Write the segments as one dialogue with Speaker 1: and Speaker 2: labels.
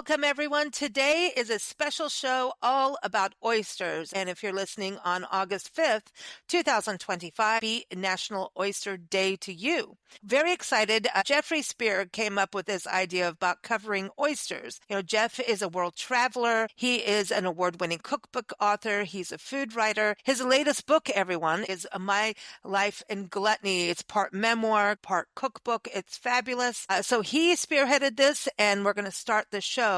Speaker 1: Welcome, everyone. Today is a special show all about oysters. And if you're listening on August 5th, 2025, be National Oyster Day to you. Very excited. Jeffrey Spear came up with this idea about covering oysters. Jeff is a world traveler. He is an award-winning cookbook author. He's a food writer. His latest book, everyone, is My Life in Gluttony. It's part memoir, part cookbook. It's fabulous. So he spearheaded this, and we're going to start the show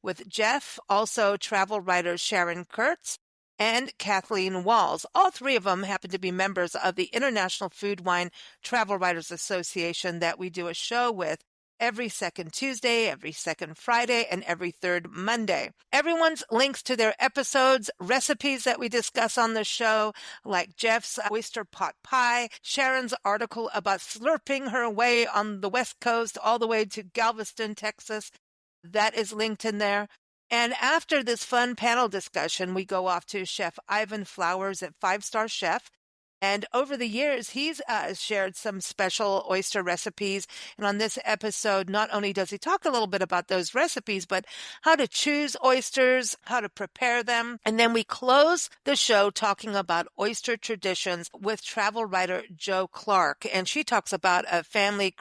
Speaker 1: with Jeff, also travel writer Sharon Kurtz, and Kathleen Walls. All three of them happen to be members of the International Food Wine Travel Writers Association that we do a show with every second Tuesday, every second Friday, and every third Monday. Everyone's links to their episodes, recipes that we discuss on the show, like Jeff's Oyster Pot Pie, Sharon's article about slurping her way on the West Coast all the way to Galveston, Texas. That is linked in there. And after this fun panel discussion, we go off to Chef Ivan Flowers at 5-Star Chef. And over the years, he's shared some special oyster recipes. And on this episode, not only does he talk a little bit about those recipes, but how to choose oysters, how to prepare them. And then we close the show talking about oyster traditions with travel writer Jo Clark. And she talks about her family's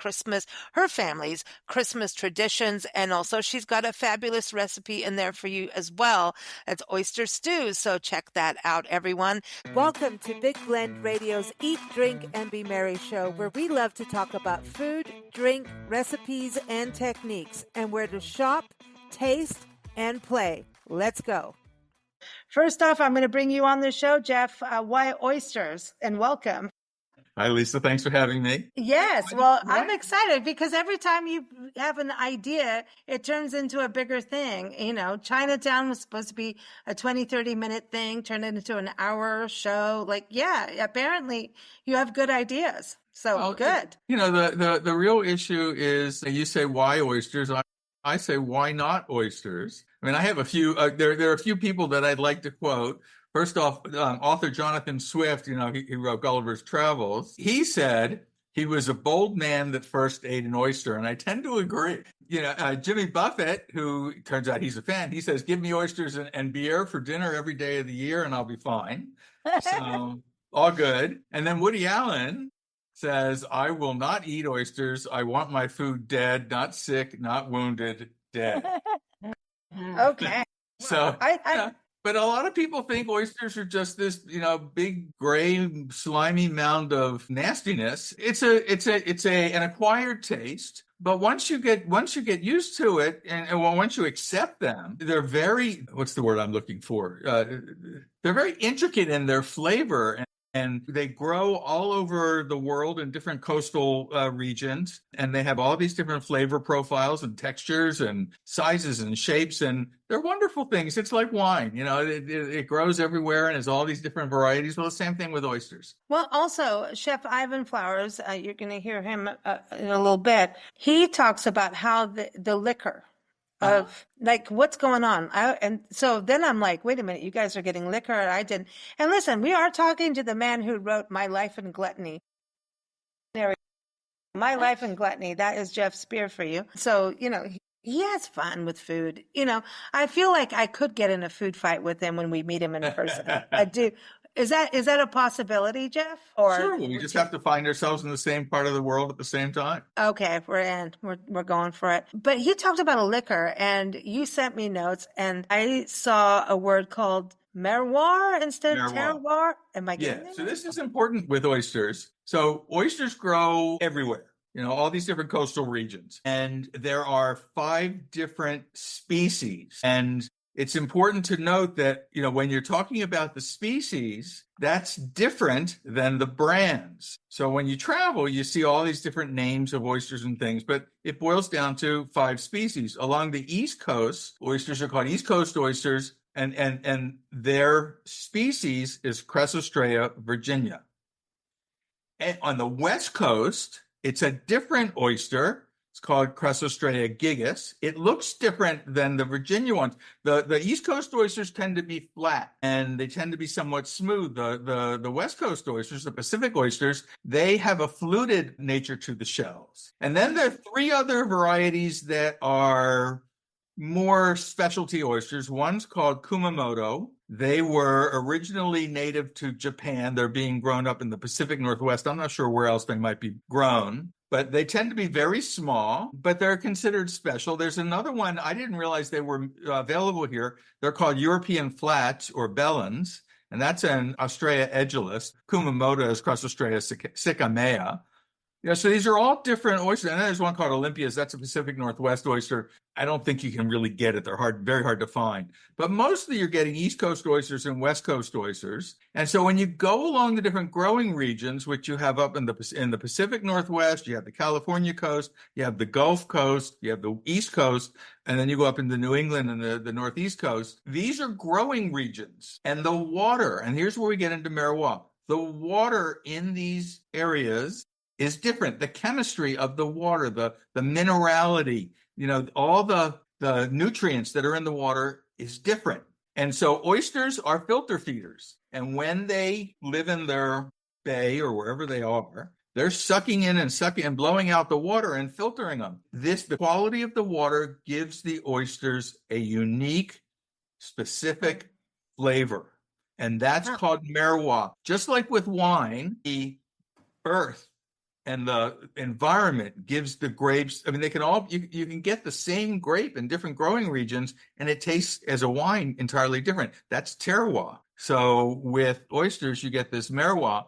Speaker 1: Christmas traditions. And also she's got a fabulous recipe in there for you as well. It's oyster stew. So check that out, everyone.
Speaker 2: Welcome to Big Blend Radio's Eat, Drink, and Be Merry show, where we love to talk about food, drink, recipes, and techniques, and where to shop, taste, and play. Let's go. First off, I'm going to bring you on the show, Jeff. Why oysters? And welcome.
Speaker 3: Hi, Lisa. Thanks for having me.
Speaker 2: Yes. Well, I'm excited because every time you have an idea, it turns into a bigger thing. Chinatown was supposed to be a 20, 30-minute thing, turned it into an hour show. Apparently you have good ideas. So good.
Speaker 3: The real issue is you say, why oysters? I say, why not oysters? I mean, I have a few, there are a few people that I'd like to quote. First off, author Jonathan Swift, he wrote Gulliver's Travels. He said he was a bold man that first ate an oyster, and I tend to agree. Jimmy Buffett, who turns out he's a fan, he says, give me oysters and beer for dinner every day of the year, and I'll be fine. So, all good. And then Woody Allen says, I will not eat oysters. I want my food dead, not sick, not wounded, dead.
Speaker 2: Okay.
Speaker 3: So, but a lot of people think oysters are just this, big gray slimy mound of nastiness. It's an acquired taste. But once you get used to it, and once you accept them, they're very, what's the word I'm looking for? They're very intricate in their flavor. And they grow all over the world in different coastal regions. And they have all these different flavor profiles and textures and sizes and shapes. And they're wonderful things. It's like wine, it grows everywhere and has all these different varieties. Well, the same thing with oysters.
Speaker 2: Well, also, Chef Ivan Flowers, you're going to hear him in a little bit. He talks about how the liquor of what's going on. And so then I'm like, wait a minute, you guys are getting liquor and I didn't. And listen, we are talking to the man who wrote My Life in Gluttony. My Life in Gluttony. That is Jeff Spear for you. So, he has fun with food. I feel like I could get in a food fight with him when we meet him in person. I do. Is that a possibility, Jeff? Or
Speaker 3: sure, we just have to find ourselves in the same part of the world at the same time.
Speaker 2: Okay, we're in. We're going for it. But he talked about a liquor, and you sent me notes, and I saw a word called terroir instead of terroir. Am I getting it?
Speaker 3: So this is important with oysters. So oysters grow everywhere. All these different coastal regions. And there are 5 different species. And it's important to note that, when you're talking about the species, that's different than the brands. So when you travel, you see all these different names of oysters and things, but it boils down to 5 species. Along the East Coast, oysters are called East Coast oysters, and their species is Cressostraya virginia. And on the West Coast, it's a different oyster. It's called Cressostraya gigas. It looks different than the Virginia ones. The East Coast oysters tend to be flat and they tend to be somewhat smooth. The West Coast oysters, the Pacific oysters, they have a fluted nature to the shells. And then there are 3 other varieties that are more specialty oysters. One's called Kumamoto. They were originally native to Japan. They're being grown up in the Pacific Northwest. I'm not sure where else they might be grown, but they tend to be very small, but they're considered special. There's another one. I didn't realize they were available here. They're called European Flats or Bellons, and that's an Australia edulis. Kumamoto is across Australia, Sikamea. Yeah, so these are all different oysters. And then there's one called Olympias. That's a Pacific Northwest oyster. I don't think you can really get it. They're very hard to find. But mostly you're getting East Coast oysters and West Coast oysters. And so when you go along the different growing regions, which you have up in the Pacific Northwest, you have the California coast, you have the Gulf Coast, you have the East Coast, and then you go up into New England and the Northeast Coast. These are growing regions. And the water, and here's where we get into Merrois. The water in these areas is different. The chemistry of the water, the minerality, all the nutrients that are in the water is different. And so oysters are filter feeders. And when they live in their bay or wherever they are, they're sucking in and blowing out the water and filtering them. The quality of the water gives the oysters a unique, specific flavor. And that's called Merrois. Just like with wine, the earth and the environment gives the grapes. I mean, they can all, you can get the same grape in different growing regions and it tastes as a wine entirely different. That's terroir. So with oysters, you get this Merrois.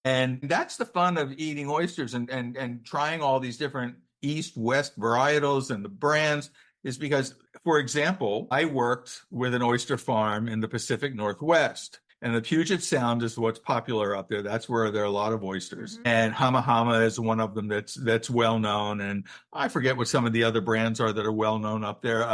Speaker 3: And that's the fun of eating oysters and trying all these different East, West varietals and the brands is because, for example, I worked with an oyster farm in the Pacific Northwest. And the Puget Sound is what's popular up there. That's where there are a lot of oysters. Mm-hmm. And Hama Hama is one of them that's well known. And I forget what some of the other brands are that are well known up there.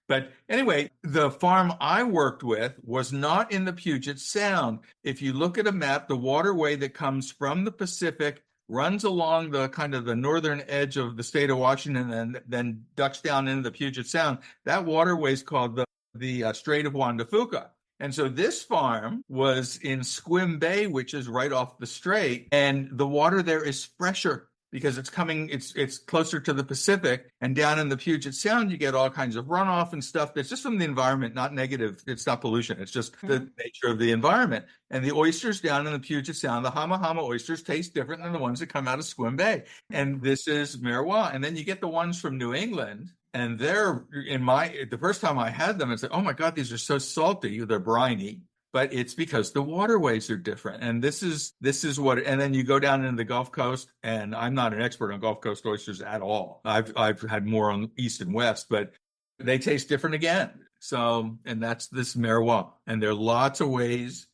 Speaker 3: But anyway, the farm I worked with was not in the Puget Sound. If you look at a map, the waterway that comes from the Pacific runs along the kind of the northern edge of the state of Washington and then ducks down into the Puget Sound. That waterway is called the Strait of Juan de Fuca. And so this farm was in Squim Bay, which is right off the strait, and the water there is fresher because it's closer to the Pacific. And down in the Puget Sound, you get all kinds of runoff and stuff that's just from the environment, not negative. It's not pollution. It's just the nature of the environment. And the oysters down in the Puget Sound, the Hama Hama oysters taste different than the ones that come out of Squim Bay. And this is Merrois. And then you get the ones from New England. And they're the first time I had them, it's like, oh my God, these are so salty. They're briny, but it's because the waterways are different. And this is what, and then you go down into the Gulf Coast, and I'm not an expert on Gulf Coast oysters at all. I've had more on East and West, but they taste different again. So, and that's this Merrois. And there are lots of ways.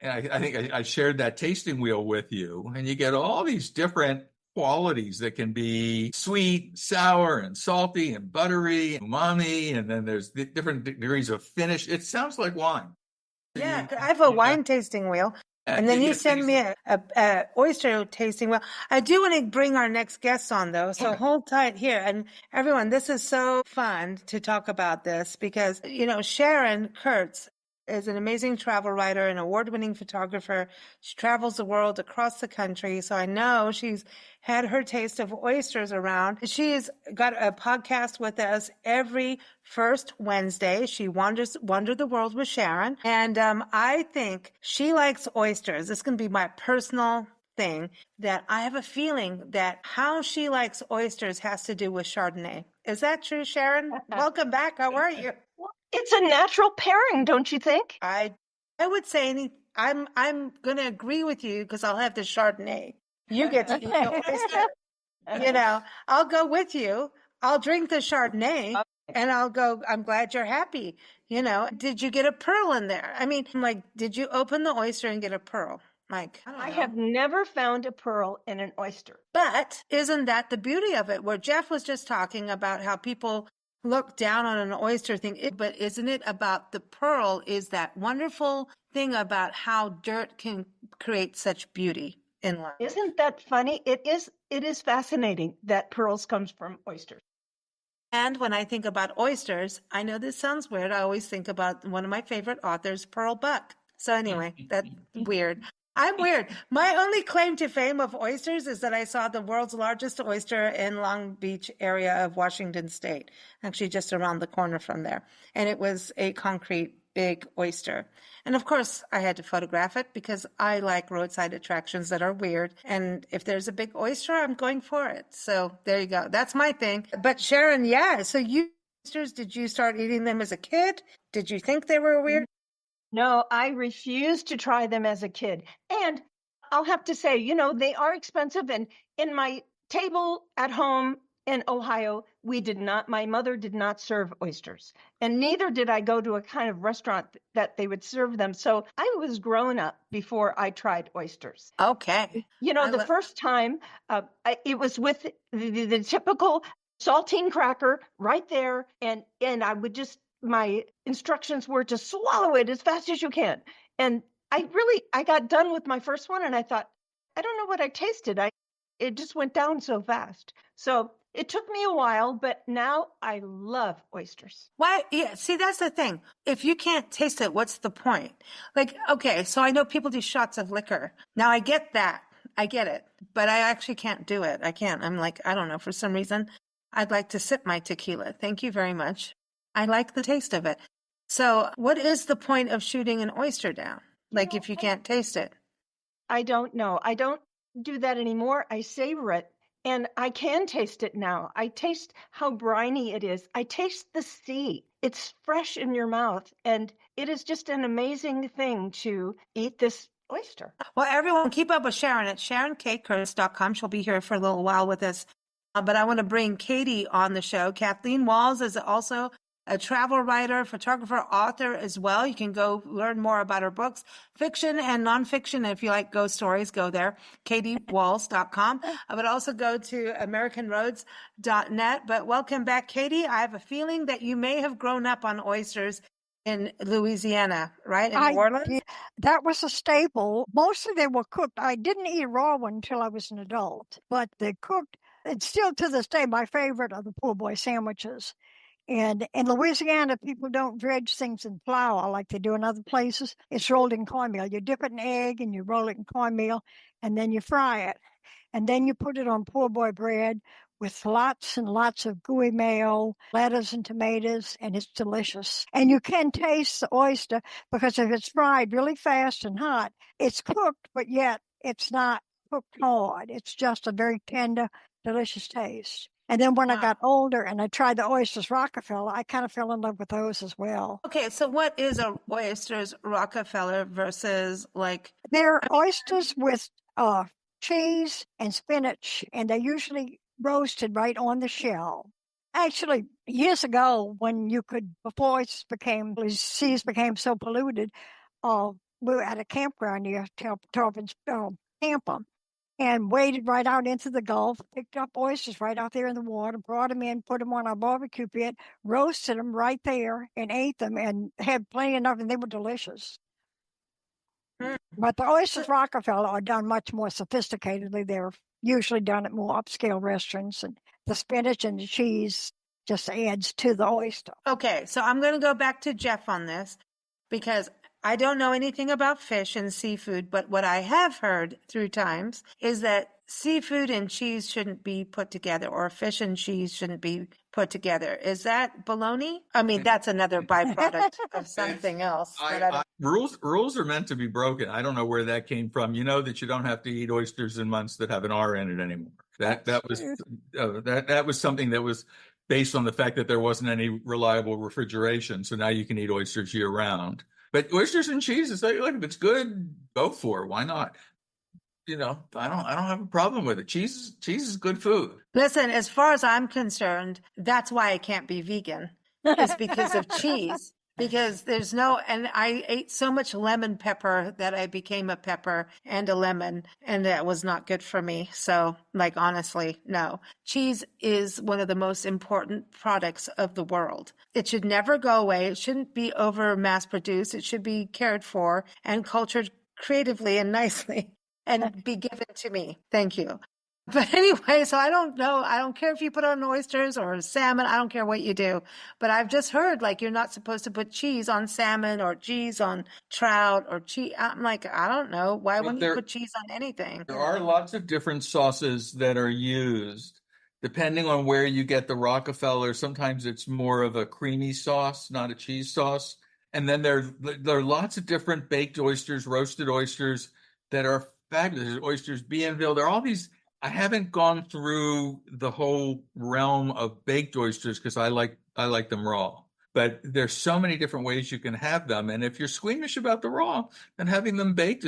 Speaker 3: And I think I shared that tasting wheel with you, and you get all these different qualities that can be sweet, sour, and salty, and buttery, and umami, and then there's different degrees of finish. It sounds like wine.
Speaker 2: Yeah, I have a wine tasting wheel, and then you send me a oyster tasting wheel. I do want to bring our next guests on, though, so hold tight here. And everyone, this is so fun to talk about this because, Sharon Kurtz is an amazing travel writer and award-winning photographer. She travels the world across the country, so I know she's had her taste of oysters around. She's got a podcast with us every first Wednesday. She wandered the world with Sharon, and I think she likes oysters. This is going to be my personal thing, that I have a feeling that how she likes oysters has to do with Chardonnay. Is that true, Sharon? Welcome back. How are you?
Speaker 4: It's a natural pairing, don't you think?
Speaker 2: I would say I'm going to agree with you because I'll have the Chardonnay. You get to eat the oyster. I'll go with you. I'll drink the Chardonnay and I'll go, I'm glad you're happy. Did you get a pearl in there? I mean, did you open the oyster and get a pearl?
Speaker 4: I have never found a pearl in an oyster.
Speaker 2: But isn't that the beauty of it? Where Jeff was just talking about how people look down on an oyster thing, but isn't it about the pearl is that wonderful thing about how dirt can create such beauty in life?
Speaker 4: Isn't that funny? It is fascinating that pearls comes from oysters.
Speaker 2: And when I think about oysters, I know this sounds weird. I always think about one of my favorite authors, Pearl Buck. So anyway, that's weird.
Speaker 1: I'm weird. My only claim to fame of oysters is that I saw the world's largest oyster in Long Beach area of Washington State, actually just around the corner from there. And it was a concrete big oyster. And of course, I had to photograph it because I like roadside attractions that are weird. And if there's a big oyster, I'm going for it. So there you go. That's my thing. But Sharon, yeah. So oysters, did you start eating them as a kid? Did you think they were weird?
Speaker 4: No, I refused to try them as a kid. And I'll have to say, they are expensive. And in my table at home in Ohio, my mother did not serve oysters. And neither did I go to a kind of restaurant that they would serve them. So I was grown up before I tried oysters.
Speaker 1: Okay.
Speaker 4: The first time it was with the typical saltine cracker right there. And I would my instructions were to swallow it as fast as you can. And I got done with my first one and I thought, I don't know what I tasted. It just went down so fast. So it took me a while, but now I love oysters.
Speaker 1: Why? Yeah, see, that's the thing. If you can't taste it, what's the point? Like, okay, so I know people do shots of liquor. Now I get that. I get it. But I actually can't do it. I can't. I'm like, I don't know, for some reason, I'd like to sip my tequila. Thank you very much. I like the taste of it. So what is the point of shooting an oyster down? Like if you can't taste it?
Speaker 4: I don't know. I don't do that anymore. I savor it and I can taste it now. I taste how briny it is. I taste the sea. It's fresh in your mouth and it is just an amazing thing to eat this oyster.
Speaker 1: Well, everyone keep up with Sharon at SharonK.Kurtz.com. She'll be here for a little while with us. But I want to bring Katie on the show. Kathleen Walls is also a travel writer, photographer, author as well. You can go learn more about her books, fiction and nonfiction. If you like ghost stories, go there, katiewalls.com. But also go to americanroads.net. But welcome back, Katie. I have a feeling that you may have grown up on oysters in Louisiana, right? In New Orleans?
Speaker 5: Did. That was a staple. Mostly they were cooked. I didn't eat a raw one until I was an adult, but they cooked. And still to this day, my favorite are the poor boy sandwiches. And in Louisiana, people don't dredge things in flour like they do in other places. It's rolled in cornmeal. You dip it in egg and you roll it in cornmeal and then you fry it. And then you put it on poor boy bread with lots and lots of gooey mayo, lettuce and tomatoes, and it's delicious. And you can taste the oyster because if it's fried really fast and hot, it's cooked, but yet it's not cooked hard. It's just a very tender, delicious taste. And then when I got older and I tried the oysters Rockefeller, I kind of fell in love with those as well.
Speaker 1: Okay, so what is a oysters Rockefeller versus like?
Speaker 5: They're oysters with cheese and spinach, and they're usually roasted right on the shell. Actually, years ago, before seas became so polluted, we were at a campground near Tampa. And waded right out into the Gulf, picked up oysters right out there in the water, brought them in, put them on our barbecue pit, roasted them right there, and ate them, and had plenty enough, and they were delicious. But the oysters Rockefeller are done much more sophisticatedly. They're usually done at more upscale restaurants, and the spinach and the cheese just adds to the oyster.
Speaker 1: Okay, so I'm going to go back to Jeff on this because I don't know anything about fish and seafood, but what I have heard through times is that seafood and cheese shouldn't be put together, or fish and cheese shouldn't be put together. Is that baloney? I mean, that's another byproduct of something else.
Speaker 3: Rules are meant to be broken. I don't know where that came from. You know that you don't have to eat oysters in months that have an R in it anymore. That was something that was based on the fact that there wasn't any reliable refrigeration. So now you can eat oysters year round. But oysters and cheese, it's like, look, if it's good, go for it. Why not? I don't have a problem with it. Cheese is good food.
Speaker 1: Listen, as far as I'm concerned, that's why I can't be vegan. It's because of cheese. Because and I ate so much lemon pepper that I became a pepper and a lemon, and that was not good for me. So, honestly, no. Cheese is one of the most important products of the world. It should never go away. It shouldn't be over mass produced. It should be cared for and cultured creatively and nicely and be given to me. Thank you. But anyway, so I don't know. I don't care if you put on oysters or salmon. I don't care what you do. But I've just heard like you're not supposed to put cheese on salmon or cheese on trout or cheese. I'm like, I don't know. Why
Speaker 3: But
Speaker 1: wouldn't you put cheese on anything?
Speaker 3: there are lots of different sauces that are used depending on where you get the Rockefeller. Sometimes it's more of a creamy sauce, not a cheese sauce. And then there are lots of different baked oysters, roasted oysters that are fabulous. There's oysters Bienville. There are all these. I haven't gone through the whole realm of baked oysters because I like them raw. But there's so many different ways you can have them. And if you're squeamish about the raw, then having them baked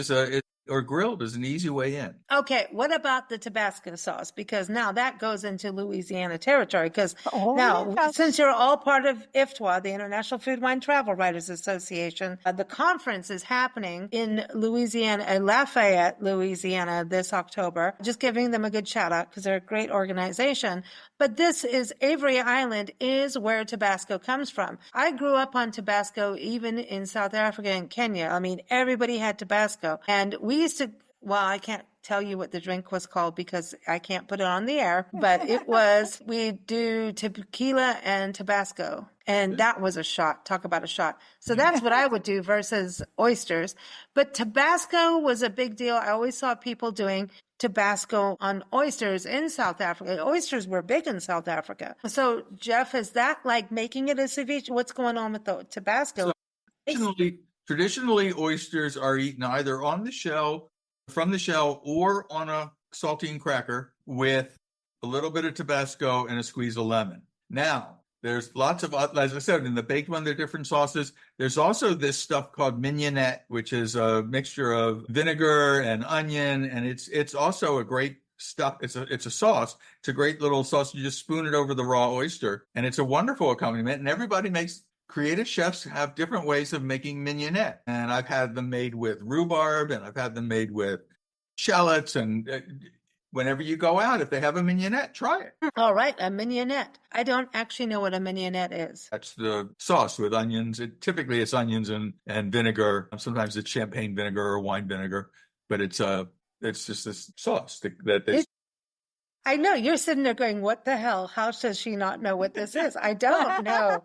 Speaker 3: or grilled is an easy way in.
Speaker 1: Okay, what about the Tabasco sauce? Because now that goes into Louisiana territory. Because now,
Speaker 5: yes.
Speaker 1: since you're all part of IFTWA, the International Food Wine Travel Writers Association, the conference is happening in Louisiana, Lafayette, Louisiana, this October. Just giving them a good shout out because they're a great organization. But this is Avery Island is where Tabasco comes from. I grew up on Tabasco even in South Africa and Kenya. I mean, everybody had Tabasco. And we used to, well, I can't tell you what the drink was called because I can't put it on the air, but it was, we do tequila and Tabasco. And that was a shot. Talk about a shot. So that's what I would do versus oysters. But Tabasco was a big deal. I always saw people doing Tabasco on oysters in South Africa. Oysters were big in South Africa. So Jeff, is that like making it a ceviche? What's going on with the Tabasco?
Speaker 3: So traditionally, oysters are eaten either on the shell, from the shell, or on a saltine cracker with a little bit of Tabasco and a squeeze of lemon. Now, there's lots of, as I said, in the baked one, there are different sauces. There's also this stuff called mignonette, which is a mixture of vinegar and onion, and it's also a great stuff. It's a sauce. It's a great little sauce. You just spoon it over the raw oyster, and it's a wonderful accompaniment. And everybody makes. Creative chefs have different ways of making mignonette, and I've had them made with rhubarb, and I've had them made with shallots. And whenever you go out, if they have a mignonette, try it.
Speaker 1: All right, a mignonette. I don't actually know what a mignonette is.
Speaker 3: That's the sauce with onions. Typically, it's onions and vinegar. Sometimes it's champagne vinegar or wine vinegar, but it's just this sauce that they.
Speaker 1: I know you're sitting there going, "What the hell? How does she not know what this is?" I don't know.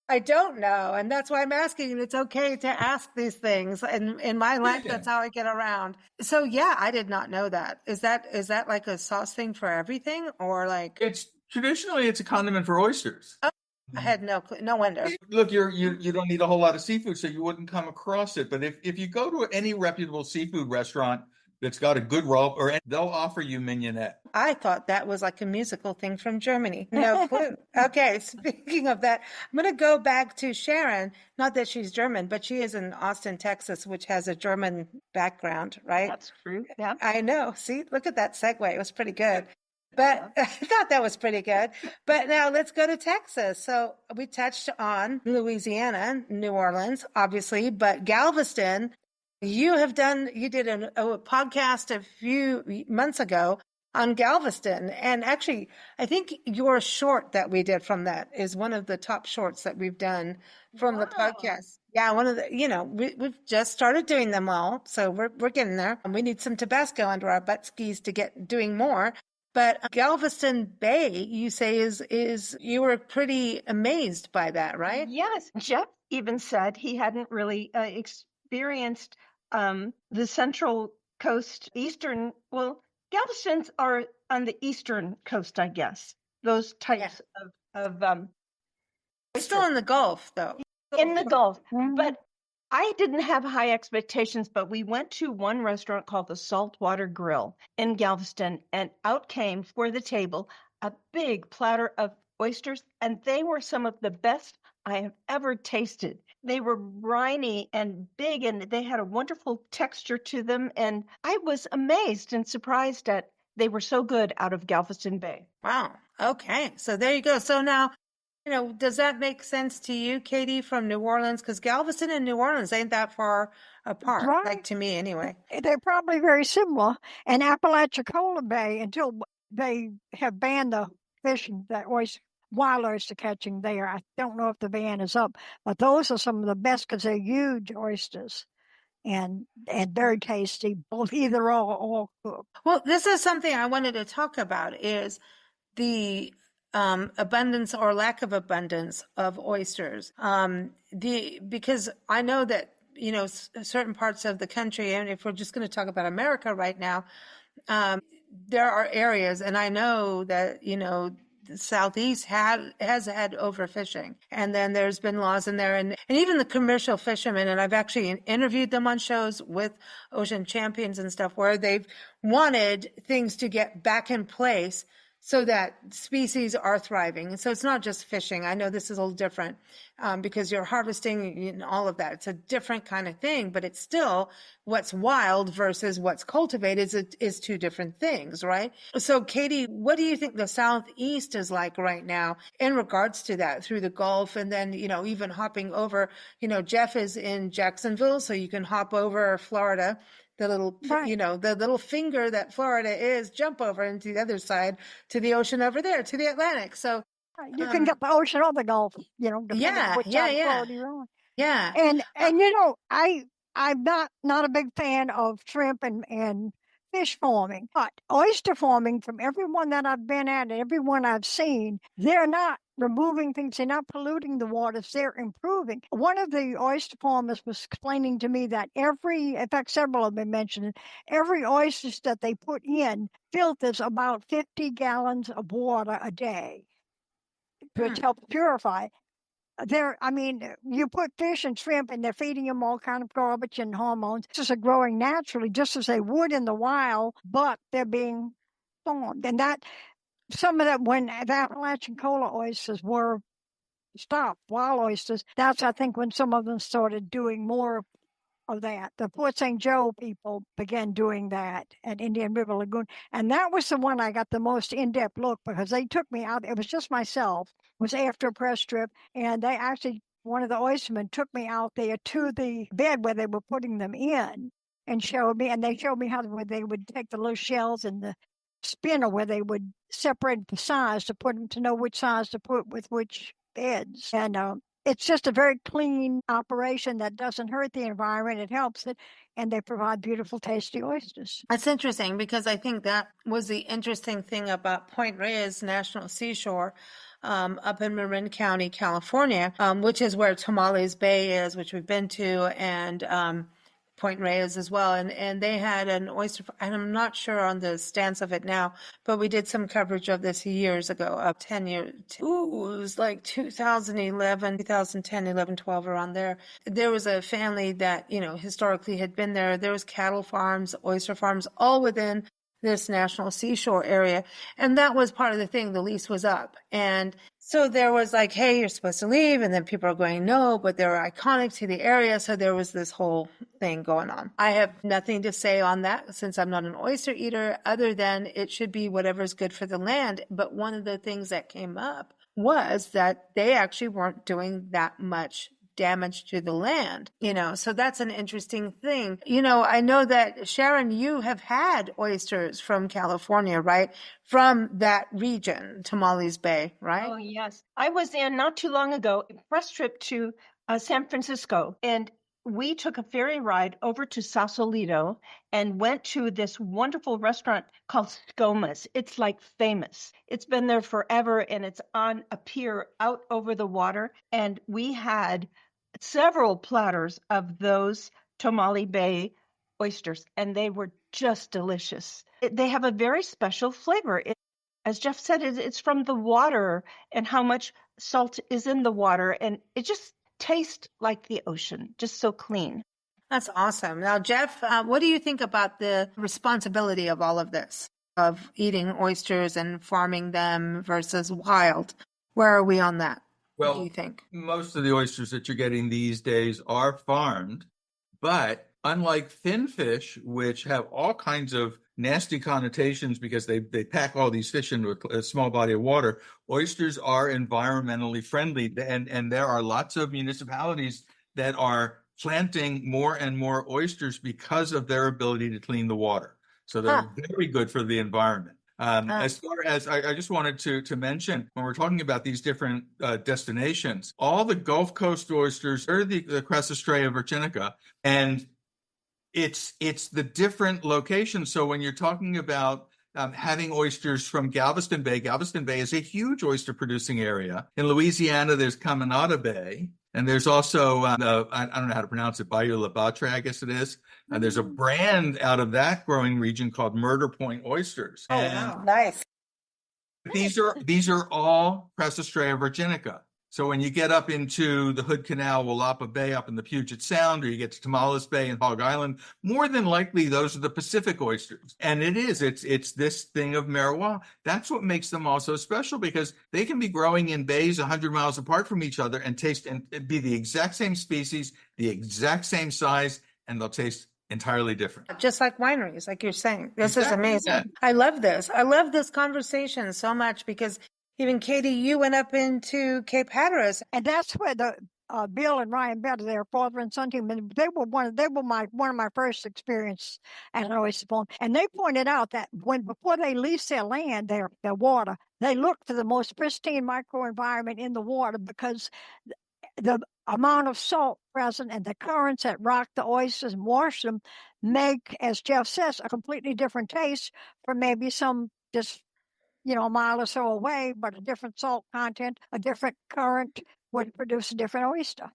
Speaker 1: I don't know. And that's why I'm asking. And it's okay to ask these things. And in my life, that's how I get around. So yeah, I did not know that. Is that like a sauce thing for everything or like?
Speaker 3: It's traditionally a condiment for oysters.
Speaker 1: Oh, I had no clue. No wonder.
Speaker 3: Look, you don't need a whole lot of seafood, so you wouldn't come across it. But if you go to any reputable seafood restaurant that's got a good rub, they'll offer you mignonette.
Speaker 1: I thought that was like a musical thing from Germany. No clue. Okay, speaking of that, I'm going to go back to Sharon. Not that she's German, but she is in Austin, Texas, which has a German background, right?
Speaker 4: That's true. Yeah.
Speaker 1: I know. See, look at that segue. It was pretty good. But I thought that was pretty good. But now let's go to Texas. So we touched on Louisiana, New Orleans, obviously, but Galveston. You did a podcast a few months ago on Galveston. And actually, I think your short that we did from that is one of the top shorts that we've done from the podcast. Yeah, one of the, we've just started doing them all. So we're getting there. And we need some Tabasco under our butt skis to get doing more. But Galveston Bay, you say is you were pretty amazed by that, right?
Speaker 4: Yes. Jeff even said he hadn't really experienced the Central Coast, Galvestons are on the Eastern Coast, I guess. Those types of
Speaker 1: still in the Gulf, though.
Speaker 4: In the Gulf. But I didn't have high expectations, but we went to one restaurant called the Saltwater Grill in Galveston, and out came for the table a big platter of oysters, and they were some of the best I have ever tasted. They were briny and big, and they had a wonderful texture to them. And I was amazed and surprised that they were so good out of Galveston Bay.
Speaker 1: Wow. Okay. So there you go. So now, does that make sense to you, Katie, from New Orleans? Because Galveston and New Orleans ain't that far apart,
Speaker 5: Right.
Speaker 1: like to me anyway.
Speaker 5: They're probably very similar. And Apalachicola Bay, until they have banned the fishing, that wild oyster catching there. I don't know if the ban is up, but those are some of the best because they're huge oysters. and very tasty, both either or cooked.
Speaker 1: Well, this is something I wanted to talk about is the abundance or lack of abundance of oysters. Because I know that, certain parts of the country, and if we're just going to talk about America right now, there are areas, and I know that, the Southeast has had overfishing, and then there's been laws in there, and even the commercial fishermen, and I've actually interviewed them on shows with ocean champions and stuff, where they've wanted things to get back in place so that species are thriving. And so it's not just fishing. I know this is a little different because you're harvesting and all of that. It's a different kind of thing, but it's still what's wild versus what's cultivated is two different things, right? So, Katie, what do you think the Southeast is like right now in regards to that through the Gulf? And then, even hopping over, Jeff is in Jacksonville, so you can hop over Florida. The little,
Speaker 5: Right.
Speaker 1: The little finger that Florida is, jump over into the other side to the ocean over there, to the Atlantic. So
Speaker 5: You can get the ocean or the Gulf, depending on which side of
Speaker 1: yeah.
Speaker 5: Florida you're on.
Speaker 1: Yeah.
Speaker 5: And I'm not a big fan of shrimp and fish farming, but oyster farming, from everyone that I've been at and everyone I've seen, they're not removing things, they're not polluting the waters, they're improving. One of the oyster farmers was explaining to me that in fact several of them mentioned it, every oyster that they put in filters about 50 gallons of water a day, which helps purify. You put fish and shrimp and they're feeding them all kind of garbage and hormones. Just are growing naturally, just as they would in the wild, but they're being farmed. And some of that, when the Appalachian cola oysters were stopped, wild oysters, that's, I think, when some of them started doing more of that. The Port St. Joe people began doing that at Indian River Lagoon. And that was the one I got the most in-depth look, because they took me out. It was just myself. It was after a press trip. And they actually, one of the oystermen took me out there to the bed where they were putting them in and they showed me where they would take the little shells and the spinner where they would separate the size to know which size to put with which beds. And it's just a very clean operation that doesn't hurt the environment. It helps it, and they provide beautiful, tasty oysters.
Speaker 1: That's interesting, because I think that was the interesting thing about Point Reyes National Seashore up in Marin County, California, which is where Tamales Bay is, which we've been to, and Point Reyes as well. And they had an oyster, and I'm not sure on the stance of it now, but we did some coverage of this years ago, 10 years. It was like 2011, 2010, 11, 12, around there. There was a family that, historically had been there. There was cattle farms, oyster farms, all within this national seashore area. And that was part of the thing. The lease was up. And so there was like, hey, you're supposed to leave. And then people are going, no, but they were iconic to the area. So there was this whole thing going on. I have nothing to say on that, since I'm not an oyster eater, other than it should be whatever's good for the land. But one of the things that came up was that they actually weren't doing that much damage to the land, so that's an interesting thing. I know that, Sharon, you have had oysters from California, right? From that region, Tamales Bay, right?
Speaker 4: Oh, yes. I was in not too long ago, a press trip to San Francisco, and we took a ferry ride over to Sausalito and went to this wonderful restaurant called Skoma's. It's like famous. It's been there forever, and it's on a pier out over the water. And we had several platters of those Tamale Bay oysters, and they were just delicious. They have a very special flavor. As Jeff said, it's from the water and how much salt is in the water, and it just tastes like the ocean, just so clean.
Speaker 1: That's awesome. Now, Jeff, what do you think about the responsibility of all of this, of eating oysters and farming them versus wild? Where are we on that?
Speaker 3: Well,
Speaker 1: what do you think?
Speaker 3: Most of the oysters that you're getting these days are farmed, but unlike fin fish, which have all kinds of nasty connotations because they pack all these fish into a small body of water, oysters are environmentally friendly. And there are lots of municipalities that are planting more and more oysters because of their ability to clean the water. So they're very good for the environment. As far as I just wanted to mention, when we're talking about these different destinations, all the Gulf Coast oysters are the Crassostrea virginica, and It's the different locations. So when you're talking about having oysters from Galveston Bay is a huge oyster producing area. In Louisiana, there's Caminada Bay. And there's also, I don't know how to pronounce it, Bayou La Batre, I guess it is. There's a brand out of that growing region called Murder Point Oysters.
Speaker 1: Oh, wow. Nice.
Speaker 3: These are all Crassostrea virginica. So when you get up into the Hood Canal, Walapa Bay up in the Puget Sound, or you get to Tomales Bay and Hog Island, more than likely those are the Pacific oysters. And it's this thing of Merrois. That's what makes them also special, because they can be growing in bays 100 miles apart from each other and taste and be the exact same species, the exact same size, and they'll taste entirely different.
Speaker 1: Just like wineries, like you're saying. This is
Speaker 3: Exactly,
Speaker 1: amazing.
Speaker 3: yeah.
Speaker 1: I love this. I love this conversation so much, because even Katie, you went up into Cape Hatteras.
Speaker 5: And that's where the Bill and Ryan Better, their father and son team, and they were one of my first experience at an oyster farm. And they pointed out that before they leased their land, their water, they looked for the most pristine microenvironment in the water, because the amount of salt present and the currents that rock the oysters and wash them make, as Jeff says, a completely different taste from maybe some just a mile or so away, but a different salt content, a different current would produce a different oyster.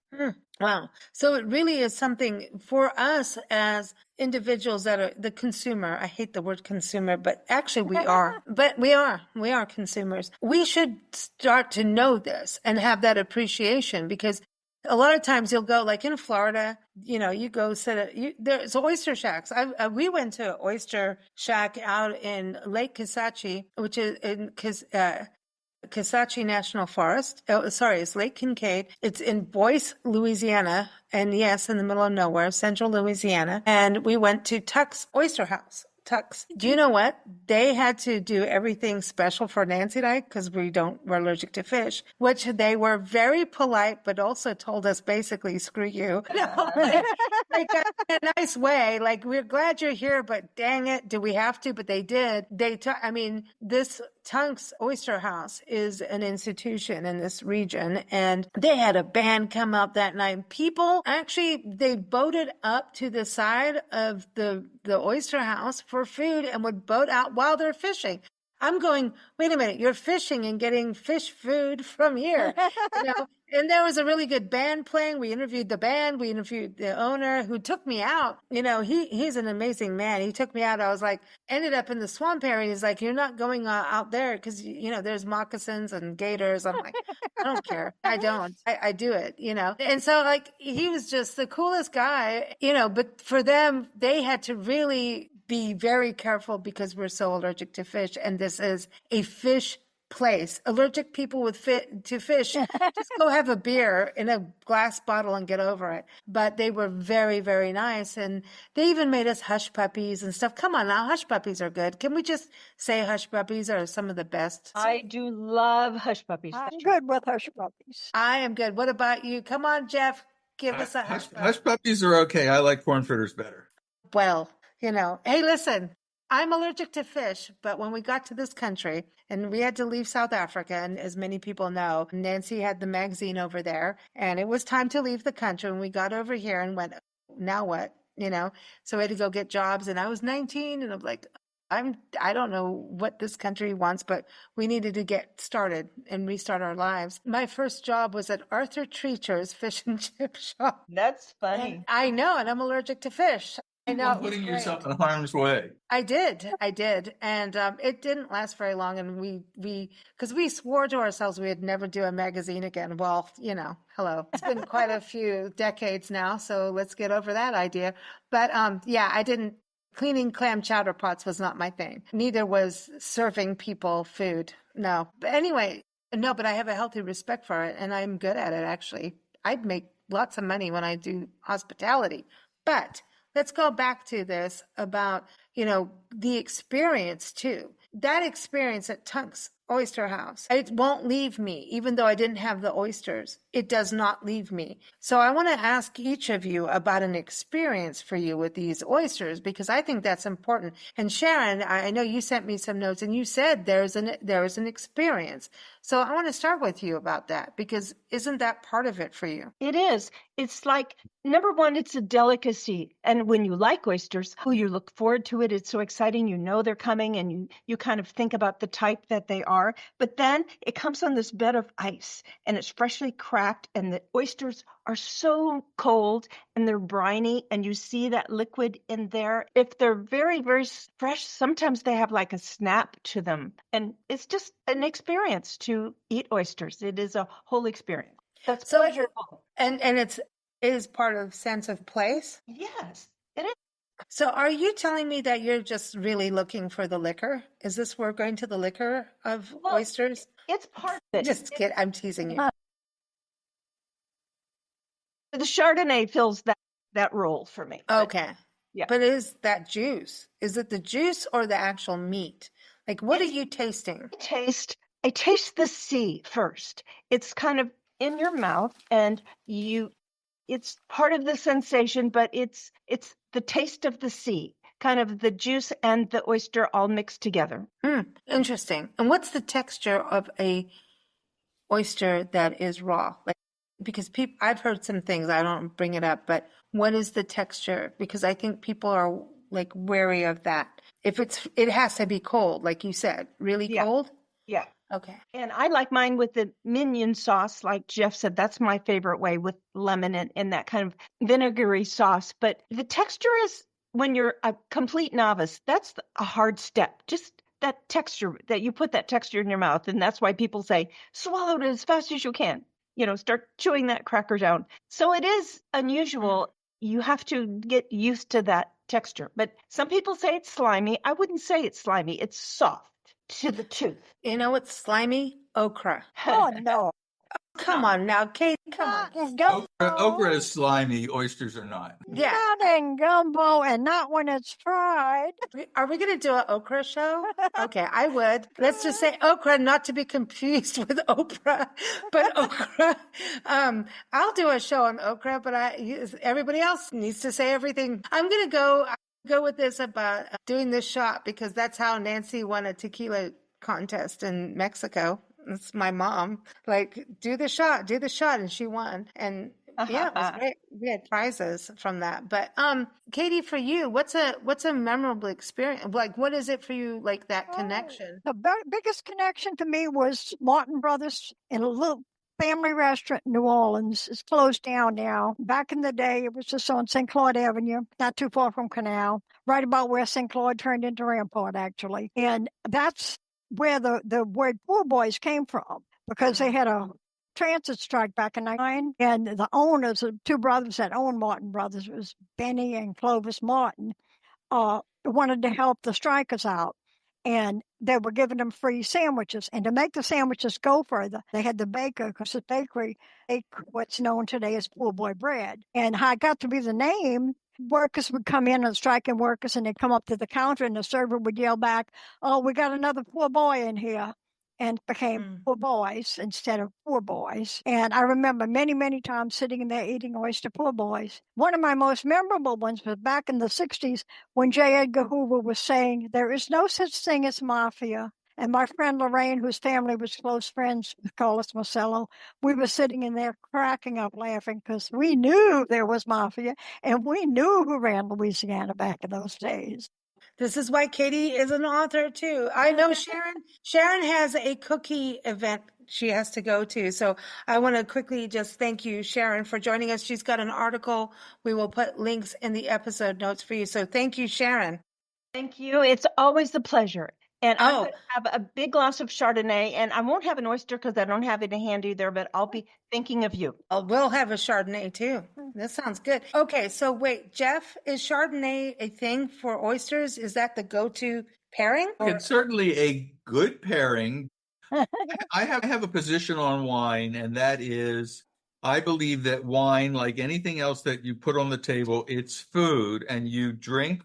Speaker 1: Wow. So it really is something for us as individuals that are the consumer. I hate the word consumer, but actually we are. But we are consumers. We should start to know this and have that appreciation, because a lot of times you'll go, like in Florida, you go there's oyster shacks. We went to an oyster shack out in Lake Kisatchie, which is in Kisatchie National Forest. Oh, sorry, it's Lake Kincaid. It's in Boyce, Louisiana. And yes, in the middle of nowhere, central Louisiana. And we went to Tuck's Oyster House. Tuck's. Do you know what? They had to do everything special for Nancy and I, because we're allergic to fish, which they were very polite, but also told us basically, screw you. Like in a nice way. Like, we're glad you're here, but dang it, do we have to? But they did. This Tunk's Oyster House is an institution in this region, and they had a band come up that night. People actually, they boated up to the side of the oyster house for food and would boat out while they're fishing. I'm going, wait a minute, you're fishing and getting fish food from here. And there was a really good band playing. We interviewed the band. We interviewed the owner, who took me out. He's an amazing man. He took me out. I was like, ended up in the swamp area. He's like, you're not going out there, because, there's moccasins and gators. I'm like, I don't care. I don't. I do it, And so, like, he was just the coolest guy, but for them, they had to really be very careful, because we're so allergic to fish. And this is a fish place. Allergic people to fish, just go have a beer in a glass bottle and get over it. But they were very, very nice. And they even made us hush puppies and stuff. Come on now, hush puppies are good. Can we just say hush puppies are some of the best?
Speaker 4: I do love hush puppies.
Speaker 5: I'm good with hush puppies.
Speaker 1: I am good. What about you? Come on, Jeff, give us a hush puppy.
Speaker 3: Hush puppies are okay. I like corn fritters better.
Speaker 1: Well, hey, listen, I'm allergic to fish, but when we got to this country and we had to leave South Africa, and as many people know, Nancy had the magazine over there, and it was time to leave the country, and we got over here and went, now what? So we had to go get jobs, and I was 19, and I'm like, I don't know what this country wants, but we needed to get started and restart our lives. My first job was at Arthur Treacher's Fish and Chip Shop.
Speaker 4: That's funny.
Speaker 1: And I know, and I'm allergic to fish. I know.
Speaker 3: Putting yourself in harm's way.
Speaker 1: I did. And it didn't last very long. And because we swore to ourselves we would never do a magazine again. Well, hello. It's been quite a few decades now, so let's get over that idea. But I didn't. Cleaning clam chowder pots was not my thing. Neither was serving people food. No. But anyway, no, but I have a healthy respect for it, and I'm good at it, actually. I'd make lots of money when I do hospitality. But let's go back to this about, the experience too. That experience at Tunk's oyster house. It won't leave me, even though I didn't have the oysters. It does not leave me. So I want to ask each of you about an experience for you with these oysters, because I think that's important. And Sharon, I know you sent me some notes and you said there is an experience. So I want to start with you about that, because isn't that part of it for you?
Speaker 4: It is. It's like, number one, it's a delicacy. And when you like oysters, you look forward to it. It's so exciting. You know they're coming and you kind of think about the type that they are. But then it comes on this bed of ice and it's freshly cracked and the oysters are so cold and they're briny and you see that liquid in there. If they're very, very fresh, sometimes they have like a snap to them. And it's just an experience to eat oysters. It is a whole experience. That's
Speaker 1: So-
Speaker 4: pleasurable.
Speaker 1: And it is part of sense of place.
Speaker 4: Yes, it is.
Speaker 1: So are you telling me that you're just really looking for the liquor? Is this we're going to the liquor of
Speaker 4: Well,
Speaker 1: oysters?
Speaker 4: It's part of it.
Speaker 1: Just kidding. I'm teasing you.
Speaker 4: The Chardonnay fills that role for me. But
Speaker 1: Okay.
Speaker 4: yeah.
Speaker 1: But is that juice? Is it the juice or the actual meat? Like, what are you tasting?
Speaker 4: I taste the sea first. It's kind of in your mouth and it's part of the sensation, but it's the taste of the sea, kind of the juice and the oyster all mixed together.
Speaker 1: Interesting. And what's the texture of a oyster that is raw? Like, because I've heard some things, I don't bring it up, but what is the texture? Because I think people are like wary of that. If it has to be cold, like you said, really
Speaker 4: Yeah.
Speaker 1: cold?
Speaker 4: Yeah.
Speaker 1: Okay.
Speaker 4: And I like mine with the mignon sauce, like Jeff said. That's my favorite way, with lemon and that kind of vinegary sauce. But the texture is, when you're a complete novice, that's a hard step. Just that texture, that you put that texture in your mouth. And that's why people say, swallow it as fast as you can. Start chewing that cracker down. So it is unusual. You have to get used to that texture. But some people say it's slimy. I wouldn't say it's slimy. It's soft to the tooth.
Speaker 1: You know what's slimy? Okra.
Speaker 5: Oh, no.
Speaker 1: Come on now, Kate. Come on.
Speaker 5: Not in gumbo.
Speaker 3: Okra is slimy. Oysters are not.
Speaker 1: Yeah.
Speaker 5: Not in gumbo and not when it's fried.
Speaker 1: Are we going to do an okra show? Okay, I would. Let's just say okra, not to be confused with Oprah, but okra. I'll do a show on okra, but everybody else needs to say everything. I'm going to go with this about doing this shot, because that's how Nancy won a tequila contest in Mexico. It's my mom. Like, do the shot, and she won. And yeah, it was great. We had prizes from that. But Katie, for you, what's a memorable experience? Like, what is it for you? Like that connection?
Speaker 5: The biggest connection to me was Martin Brothers in a little family restaurant in New Orleans. It's closed down now. Back in the day, it was just on St. Claude Avenue, not too far from Canal, right about where St. Claude turned into Rampart, actually. And that's where the word poor boys came from, because they had a transit strike back in 1999, and the owners, the two brothers that owned Martin Brothers, was Benny and Clovis Martin, wanted to help the strikers out. And they were giving them free sandwiches. And to make the sandwiches go further, they had the baker, because the bakery baked what's known today as poor boy bread. And how it got to be the name, workers would come in, and striking workers, and they'd come up to the counter, and the server would yell back, "Oh, we got another poor boy in here." And it became poor boys instead of poor boys. And I remember many, many times sitting in there eating oyster poor boys. One of my most memorable ones was back in the 60s when J. Edgar Hoover was saying, "There is no such thing as mafia." And my friend Lorraine, whose family was close friends with Carlos Marcello, we were sitting in there cracking up laughing, because we knew there was mafia, and we knew who ran Louisiana back in those days.
Speaker 1: This is why Katie is an author too. I know Sharon has a cookie event she has to go to. So I want to quickly just thank you, Sharon, for joining us. She's got an article. We will put links in the episode notes for you. So thank you, Sharon.
Speaker 4: Thank you. It's always a pleasure. And I'm going to have a big glass of Chardonnay, and I won't have an oyster because I don't have it handy there, but I'll be thinking of you.
Speaker 1: We'll have a Chardonnay too. That sounds good. Okay, so wait, Jeff, is Chardonnay a thing for oysters? Is that the go-to pairing?
Speaker 3: It's certainly a good pairing. I have a position on wine, and that is, I believe that wine, like anything else that you put on the table, it's food, and you drink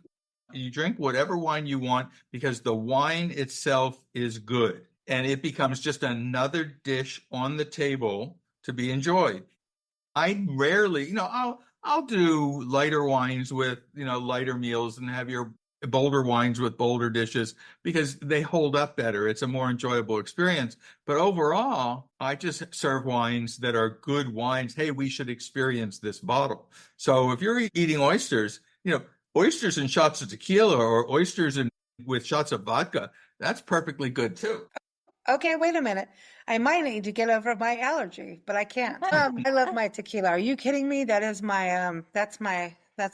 Speaker 3: whatever wine you want, because the wine itself is good. and it becomes just another dish on the table to be enjoyed. I rarely, I'll do lighter wines with, lighter meals and have your bolder wines with bolder dishes because they hold up better. It's a more enjoyable experience. But overall, I just serve wines that are good wines. Hey, we should experience this bottle. So if you're eating oysters, oysters and shots of tequila or oysters with shots of vodka, that's perfectly good too.
Speaker 2: Okay, wait a minute. I might need to get over my allergy, but I can't. I love my tequila. Are you kidding me? That is my that's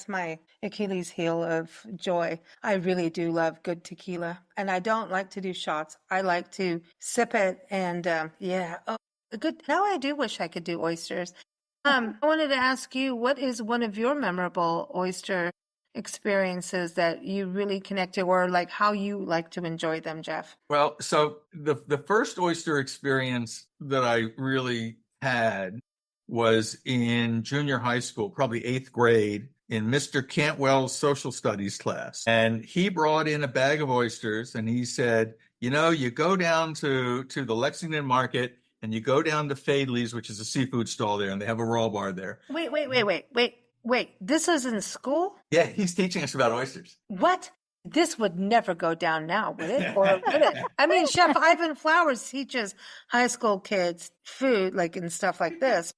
Speaker 2: my Achilles heel of joy. I really do love good tequila, and I don't like to do shots. I like to sip it, and yeah, oh, good. Now I do wish I could do oysters. I wanted to ask you, what is one of your memorable oyster experiences that you really connect to, or like how you like to enjoy them, Jeff?
Speaker 3: Well, so the first oyster experience that I really had was in junior high school, probably 8th grade, in Mr. Cantwell's social studies class. And he brought in a bag of oysters and he said, you go down to the Lexington market and you go down to Fadley's, which is a seafood stall there, and they have a raw bar there.
Speaker 2: Wait. This is in school?
Speaker 3: Yeah, he's teaching us about oysters.
Speaker 2: What? This would never go down now, would it? Or would it? I mean, Chef Ivan Flowers teaches high school kids food, like and stuff like this.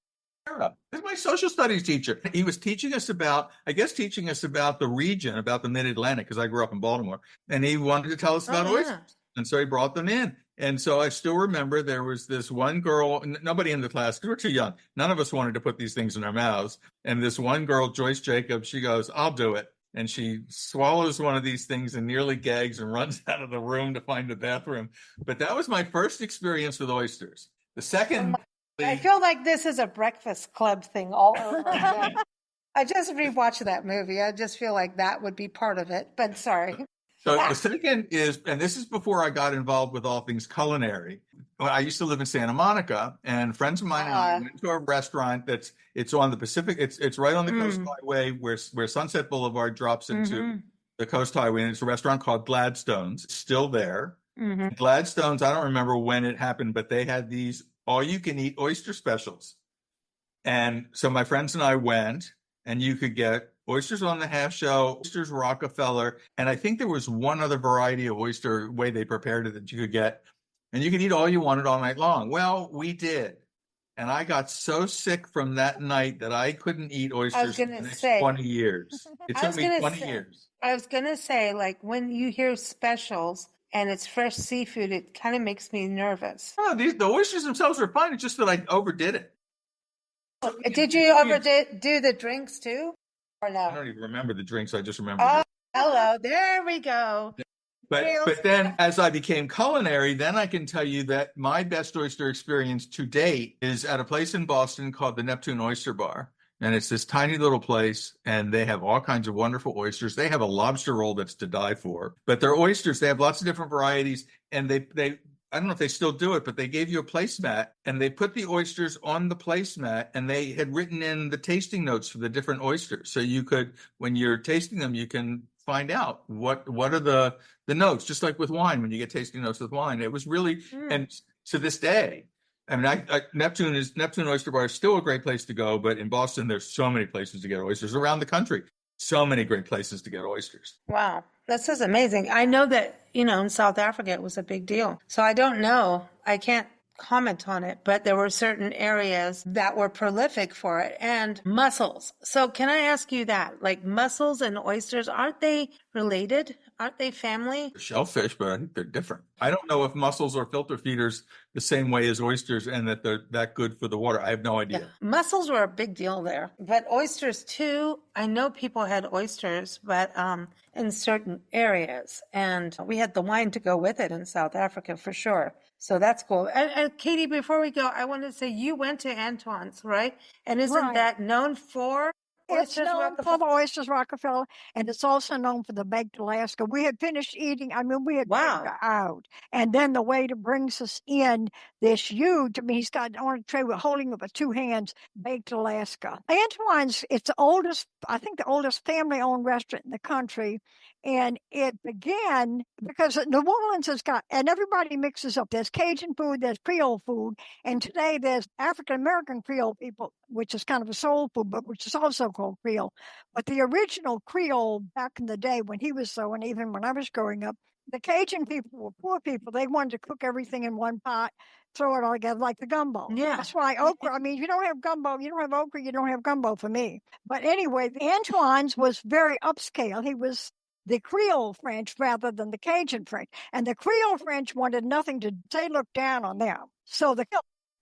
Speaker 3: This is my social studies teacher. He was teaching us about the region, about the Mid-Atlantic, because I grew up in Baltimore, and he wanted to tell us about oysters. And so he brought them in. And so I still remember there was this one girl, nobody in the class, because we're too young. None of us wanted to put these things in our mouths. And this one girl, Joyce Jacobs, she goes, I'll do it. And she swallows one of these things and nearly gags and runs out of the room to find the bathroom. But that was my first experience with oysters. The second...
Speaker 2: I feel like this is a Breakfast Club thing all over again. I just rewatched that movie. I just feel like that would be part of it, but sorry.
Speaker 3: So the second is, and this is before I got involved with all things culinary. I used to live in Santa Monica, and friends of mine and I went to a restaurant it's on the Pacific. It's right on the Coast Highway where Sunset Boulevard drops into the Coast Highway, and it's a restaurant called Gladstone's. It's still there. Gladstone's, I don't remember when it happened, but they had these all-you-can-eat oyster specials. And so my friends and I went, and you could get oysters on the half shell, oysters Rockefeller, and I think there was one other variety of oyster way they prepared it that you could get, and you could eat all you wanted all night long. Well, we did. And I got so sick from that night that I couldn't eat oysters for the next 20 years. It took me 20 years.
Speaker 2: I was going to say, like, when you hear specials and it's fresh seafood, it kind of makes me nervous.
Speaker 3: Oh, the oysters themselves are fine. It's just that I overdid it.
Speaker 2: Did you do the drinks too? Or no?
Speaker 3: I don't even remember the drinks. I just remember.
Speaker 2: Oh, hello. There we go.
Speaker 3: But then as I became culinary, then I can tell you that my best oyster experience to date is at a place in Boston called the Neptune Oyster Bar. And it's this tiny little place, and they have all kinds of wonderful oysters. They have a lobster roll that's to die for. But their oysters, they have lots of different varieties, and they I don't know if they still do it, but they gave you a placemat, and they put the oysters on the placemat, and they had written in the tasting notes for the different oysters. So you could, when you're tasting them, you can find out what are the notes, just like with wine, when you get tasting notes with wine. It was really, and to this day, I mean, Neptune Oyster Bar is still a great place to go, but in Boston, there's so many places to get oysters around the country. So many great places to get oysters.
Speaker 2: Wow. This is amazing. I know that, in South Africa, it was a big deal. So I don't know. I can't comment on it, but there were certain areas that were prolific for it, and mussels. So can I ask you that? Like mussels and oysters, aren't they related? Aren't they family?
Speaker 3: Shellfish, but I think they're different. I don't know if mussels are filter feeders the same way as oysters and that they're that good for the water. I have no idea.
Speaker 2: Yeah. Mussels were a big deal there, but oysters too. I know people had oysters, but in certain areas, and we had the wine to go with it in South Africa for sure. So that's cool. And Katie, before we go, I wanted to say you went to Antoine's, right? And isn't that known for
Speaker 5: It's known for the oysters, Rockefeller, and it's also known for the baked Alaska. We had finished eating. I mean, we had baked out, and then the waiter brings us in this huge. I mean, he's got on a tray with holding it with two hands, baked Alaska. Antoine's. It's the oldest, I think, the oldest family-owned restaurant in the country, and it began because New Orleans has got, and everybody mixes up. There's Cajun food, there's Creole food, and today there's African American Creole people, which is kind of a soul food, but which is also called Creole. But the original Creole back in the day when he was so, and even when I was growing up, the Cajun people were poor people. They wanted to cook everything in one pot, throw it all together like the gumbo.
Speaker 1: Yeah.
Speaker 5: That's why okra, I mean, if you don't have gumbo, you don't have okra, you don't have gumbo for me. But anyway, Antoine's was very upscale. He was the Creole French rather than the Cajun French. And the Creole French wanted nothing to, they looked down on them. So the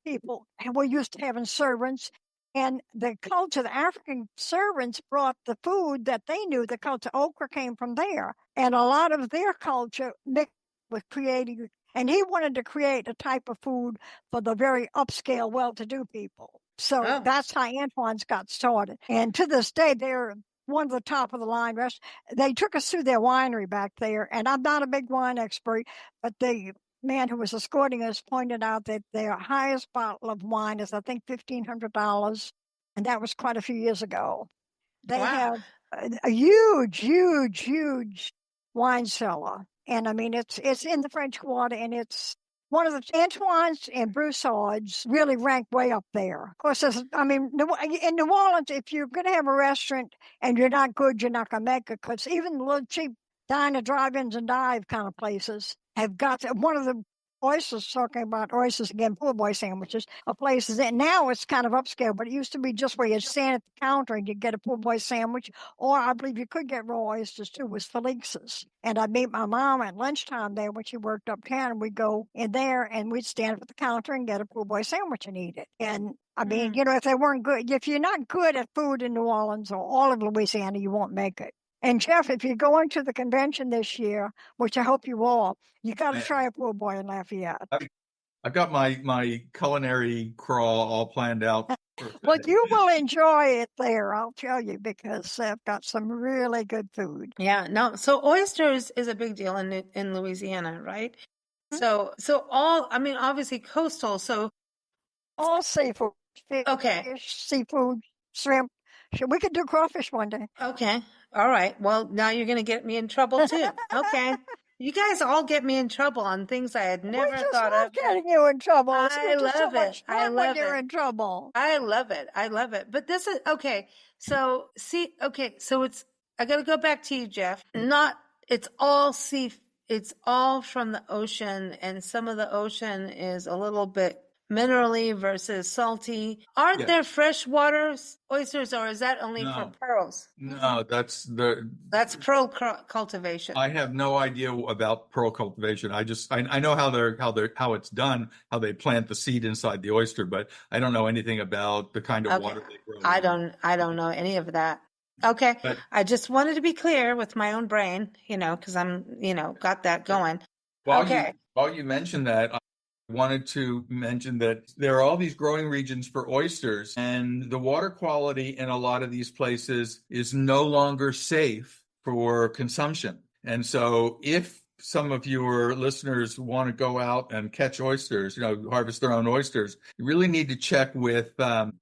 Speaker 5: people were used to having servants, and the culture, the African servants brought the food that they knew. The culture, okra came from there. And a lot of their culture mixed with creating, and he wanted to create a type of food for the very upscale, well-to-do people. So that's how Antoine's got started. And to this day, they're one of the top of the line restaurants. They took us through their winery back there, and I'm not a big wine expert, but the man who was escorting us pointed out that their highest bottle of wine is, I think, $1,500, and that was quite a few years ago. They have a huge wine cellar, and I mean it's in the French Quarter, and it's one of the Antoine's and Broussard's really rank way up there. Of course, in New Orleans, if you're going to have a restaurant and you're not good, you're not going to make it, because even the little cheap diner, drive-ins, and dive kind of places have got one of the oysters, talking about oysters again, poor boy sandwiches, of places. And now it's kind of upscale, but it used to be just where you'd stand at the counter and you'd get a poor boy sandwich, or I believe you could get raw oysters too, with Felix's. And I'd meet my mom at lunchtime there when she worked uptown, and we'd go in there and we'd stand at the counter and get a poor boy sandwich and eat it. And I mean, if they weren't good, if you're not good at food in New Orleans or all of Louisiana, you won't make it. And Jeff, if you're going to the convention this year, which I hope you all, you got to try a poor boy in Lafayette.
Speaker 3: I've got my culinary crawl all planned out.
Speaker 5: Well, you will enjoy it there, I'll tell you, because they've got some really good food.
Speaker 1: Yeah, no. So oysters is a big deal in Louisiana, right? Mm-hmm. So all, I mean, obviously coastal. So
Speaker 5: all seafood, fish, seafood, shrimp. We could do crawfish one day.
Speaker 1: Okay. All right. Well, now you're going to get me in trouble too. Okay. You guys all get me in trouble on things I had never thought of.
Speaker 5: Getting you in trouble.
Speaker 1: I love it. I love it.
Speaker 5: You're in trouble.
Speaker 1: I love it. I love it. But this is okay. So it's, I got to go back to you, Jeff. It's all from the ocean, and some of the ocean is a little bit minerally versus salty. Aren't there freshwater oysters, or is that only for pearls?
Speaker 3: No, that's
Speaker 1: pearl cultivation.
Speaker 3: I have no idea about pearl cultivation. I know how it's done, how they plant the seed inside the oyster, but I don't know anything about the kind of water they grow.
Speaker 1: I don't know any of that. Okay. But I just wanted to be clear with my own brain, because I'm, got that going.
Speaker 3: While you mentioned that, I wanted to mention that there are all these growing regions for oysters, and the water quality in a lot of these places is no longer safe for consumption. And so if some of your listeners want to go out and catch oysters, harvest their own oysters, you really need to check with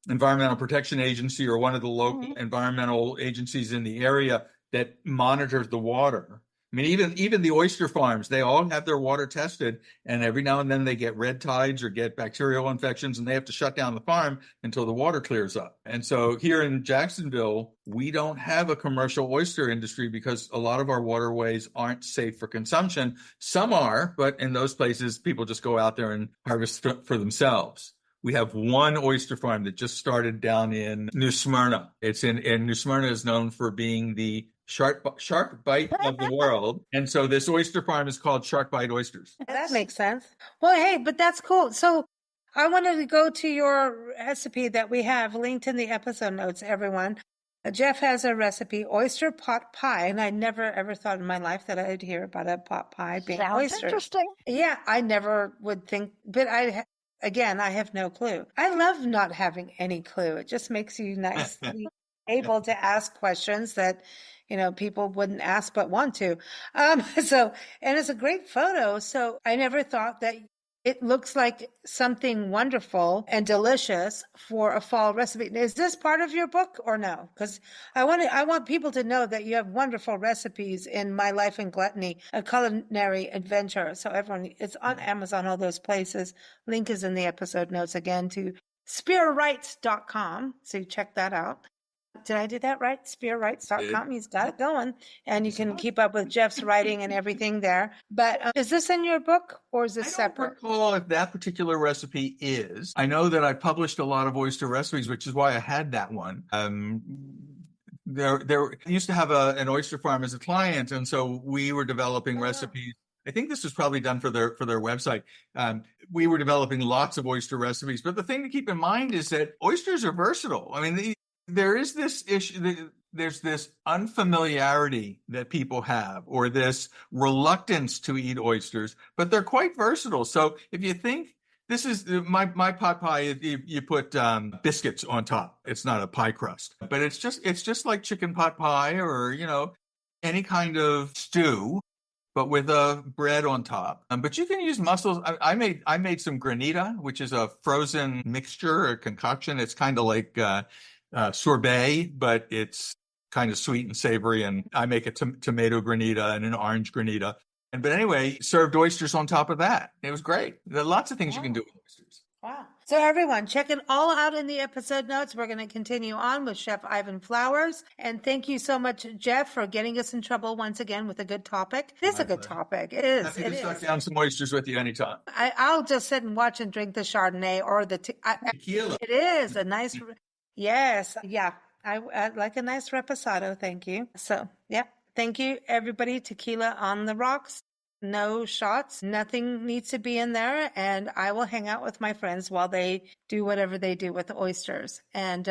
Speaker 3: Environmental Protection Agency or one of the local environmental agencies in the area that monitors the water. I mean, even the oyster farms, they all have their water tested, and every now and then they get red tides or get bacterial infections, and they have to shut down the farm until the water clears up. And so here in Jacksonville, we don't have a commercial oyster industry because a lot of our waterways aren't safe for consumption. Some are, but in those places, people just go out there and harvest for themselves. We have one oyster farm that just started down in New Smyrna. And New Smyrna is known for being the shark bite of the world. And so this oyster farm is called Shark Bite Oysters.
Speaker 1: That makes sense. Well, hey, but that's cool. So I wanted to go to your recipe that we have linked in the episode notes, everyone. Jeff has a recipe, oyster pot pie, and I never ever thought in my life that I'd hear about a pot pie being oyster.
Speaker 5: Interesting.
Speaker 1: Yeah, I never would think, but I have no clue. I love not having any clue. It just makes you nice.
Speaker 2: able to ask questions that, people wouldn't ask but want to. So, and it's a great photo. So I never thought that it looks like something wonderful and delicious for a fall recipe. Is this part of your book or no? Because I want people to know that you have wonderful recipes in My Life in Gluttony, a culinary adventure. So everyone, it's on Amazon, all those places. Link is in the episode notes again to spearwrites.com. So you check that out. Did I do that right? Spearwrites.com. He's got it going. And you can keep up with Jeff's writing and everything there. But is this in your book or is this separate?
Speaker 3: I don't recall if that particular recipe is. I know that I published a lot of oyster recipes, which is why I had that one. There used to have an oyster farm as a client, and so we were developing recipes. I think this was probably done for their website. We were developing lots of oyster recipes, but the thing to keep in mind is that oysters are versatile. I mean, there is this issue. There's this unfamiliarity that people have, or this reluctance to eat oysters, but they're quite versatile. So if you think this is my pot pie, you put biscuits on top. It's not a pie crust, but it's just like chicken pot pie, or any kind of stew, but with a bread on top. But you can use mussels. I made some granita, which is a frozen mixture, a concoction. It's kind of like sorbet, but it's kind of sweet and savory. And I make a tomato granita and an orange granita. But anyway, served oysters on top of that. It was great. There are lots of things you can do with oysters.
Speaker 2: Wow. So everyone, check it all out in the episode notes. We're going to continue on with Chef Ivan Flowers. And thank you so much, Jeff, for getting us in trouble once again with a good topic. It is a good topic. It is.
Speaker 3: Happy to suck down some oysters with you anytime.
Speaker 2: I'll just sit and watch and drink the Chardonnay or the
Speaker 3: Tequila.
Speaker 2: It is a nice, yes. Yeah. I like a nice reposado. Thank you. So, yeah. Thank you, everybody. Tequila on the rocks. No shots. Nothing needs to be in there. And I will hang out with my friends while they do whatever they do with the oysters. And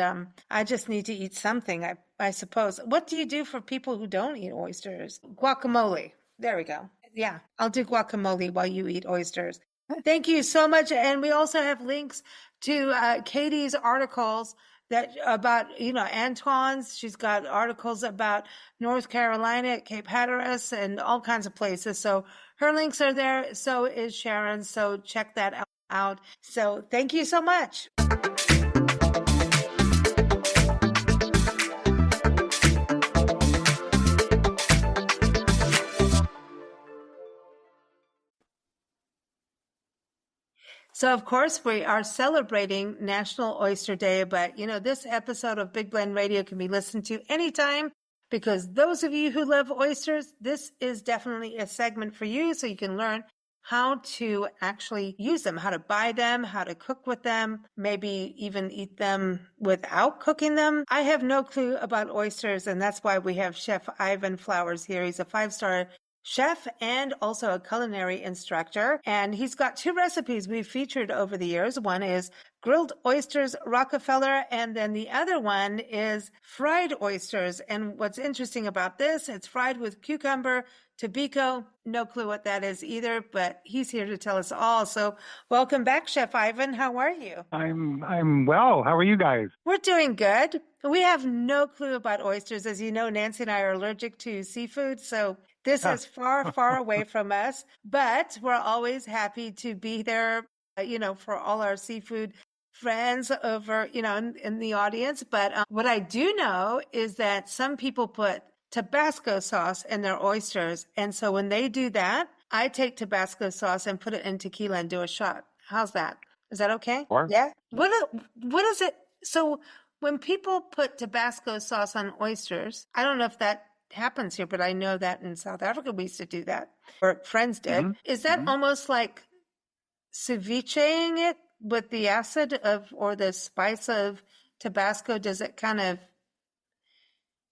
Speaker 2: I just need to eat something, I suppose. What do you do for people who don't eat oysters? Guacamole. There we go. Yeah, I'll do guacamole while you eat oysters. Thank you so much. And we also have links to Katie's articles that about, Antoine's. She's got articles about North Carolina, Cape Hatteras, and all kinds of places. So her links are there. So is Sharon. So check that out. So thank you so much. So, of course, we are celebrating National Oyster Day, but, this episode of Big Blend Radio can be listened to anytime, because those of you who love oysters, this is definitely a segment for you, so you can learn how to actually use them, how to buy them, how to cook with them, maybe even eat them without cooking them. I have no clue about oysters, and that's why we have Chef Ivan Flowers here. He's a 5-star chef and also a culinary instructor. And he's got 2 recipes we've featured over the years. One is grilled oysters Rockefeller, and then the other one is fried oysters. And what's interesting about this, it's fried with cucumber, tobacco. No clue what that is either, but he's here to tell us all. So welcome back, Chef Ivan. How are you?
Speaker 6: I'm well. How are you guys?
Speaker 2: We're doing good. We have no clue about oysters. As you know, Nancy and I are allergic to seafood, so this is far, far away from us, but we're always happy to be there, for all our seafood friends over, in the audience. But what I do know is that some people put Tabasco sauce in their oysters. And so when they do that, I take Tabasco sauce and put it in tequila and do a shot. How's that? Is that okay?
Speaker 6: Sure.
Speaker 2: Yeah. What is it? So when people put Tabasco sauce on oysters, I don't know if that happens here, but I know that in South Africa we used to do that, or friends did. Mm-hmm. Is that almost like cevicheing it with the acid or the spice of Tabasco? Does it kind of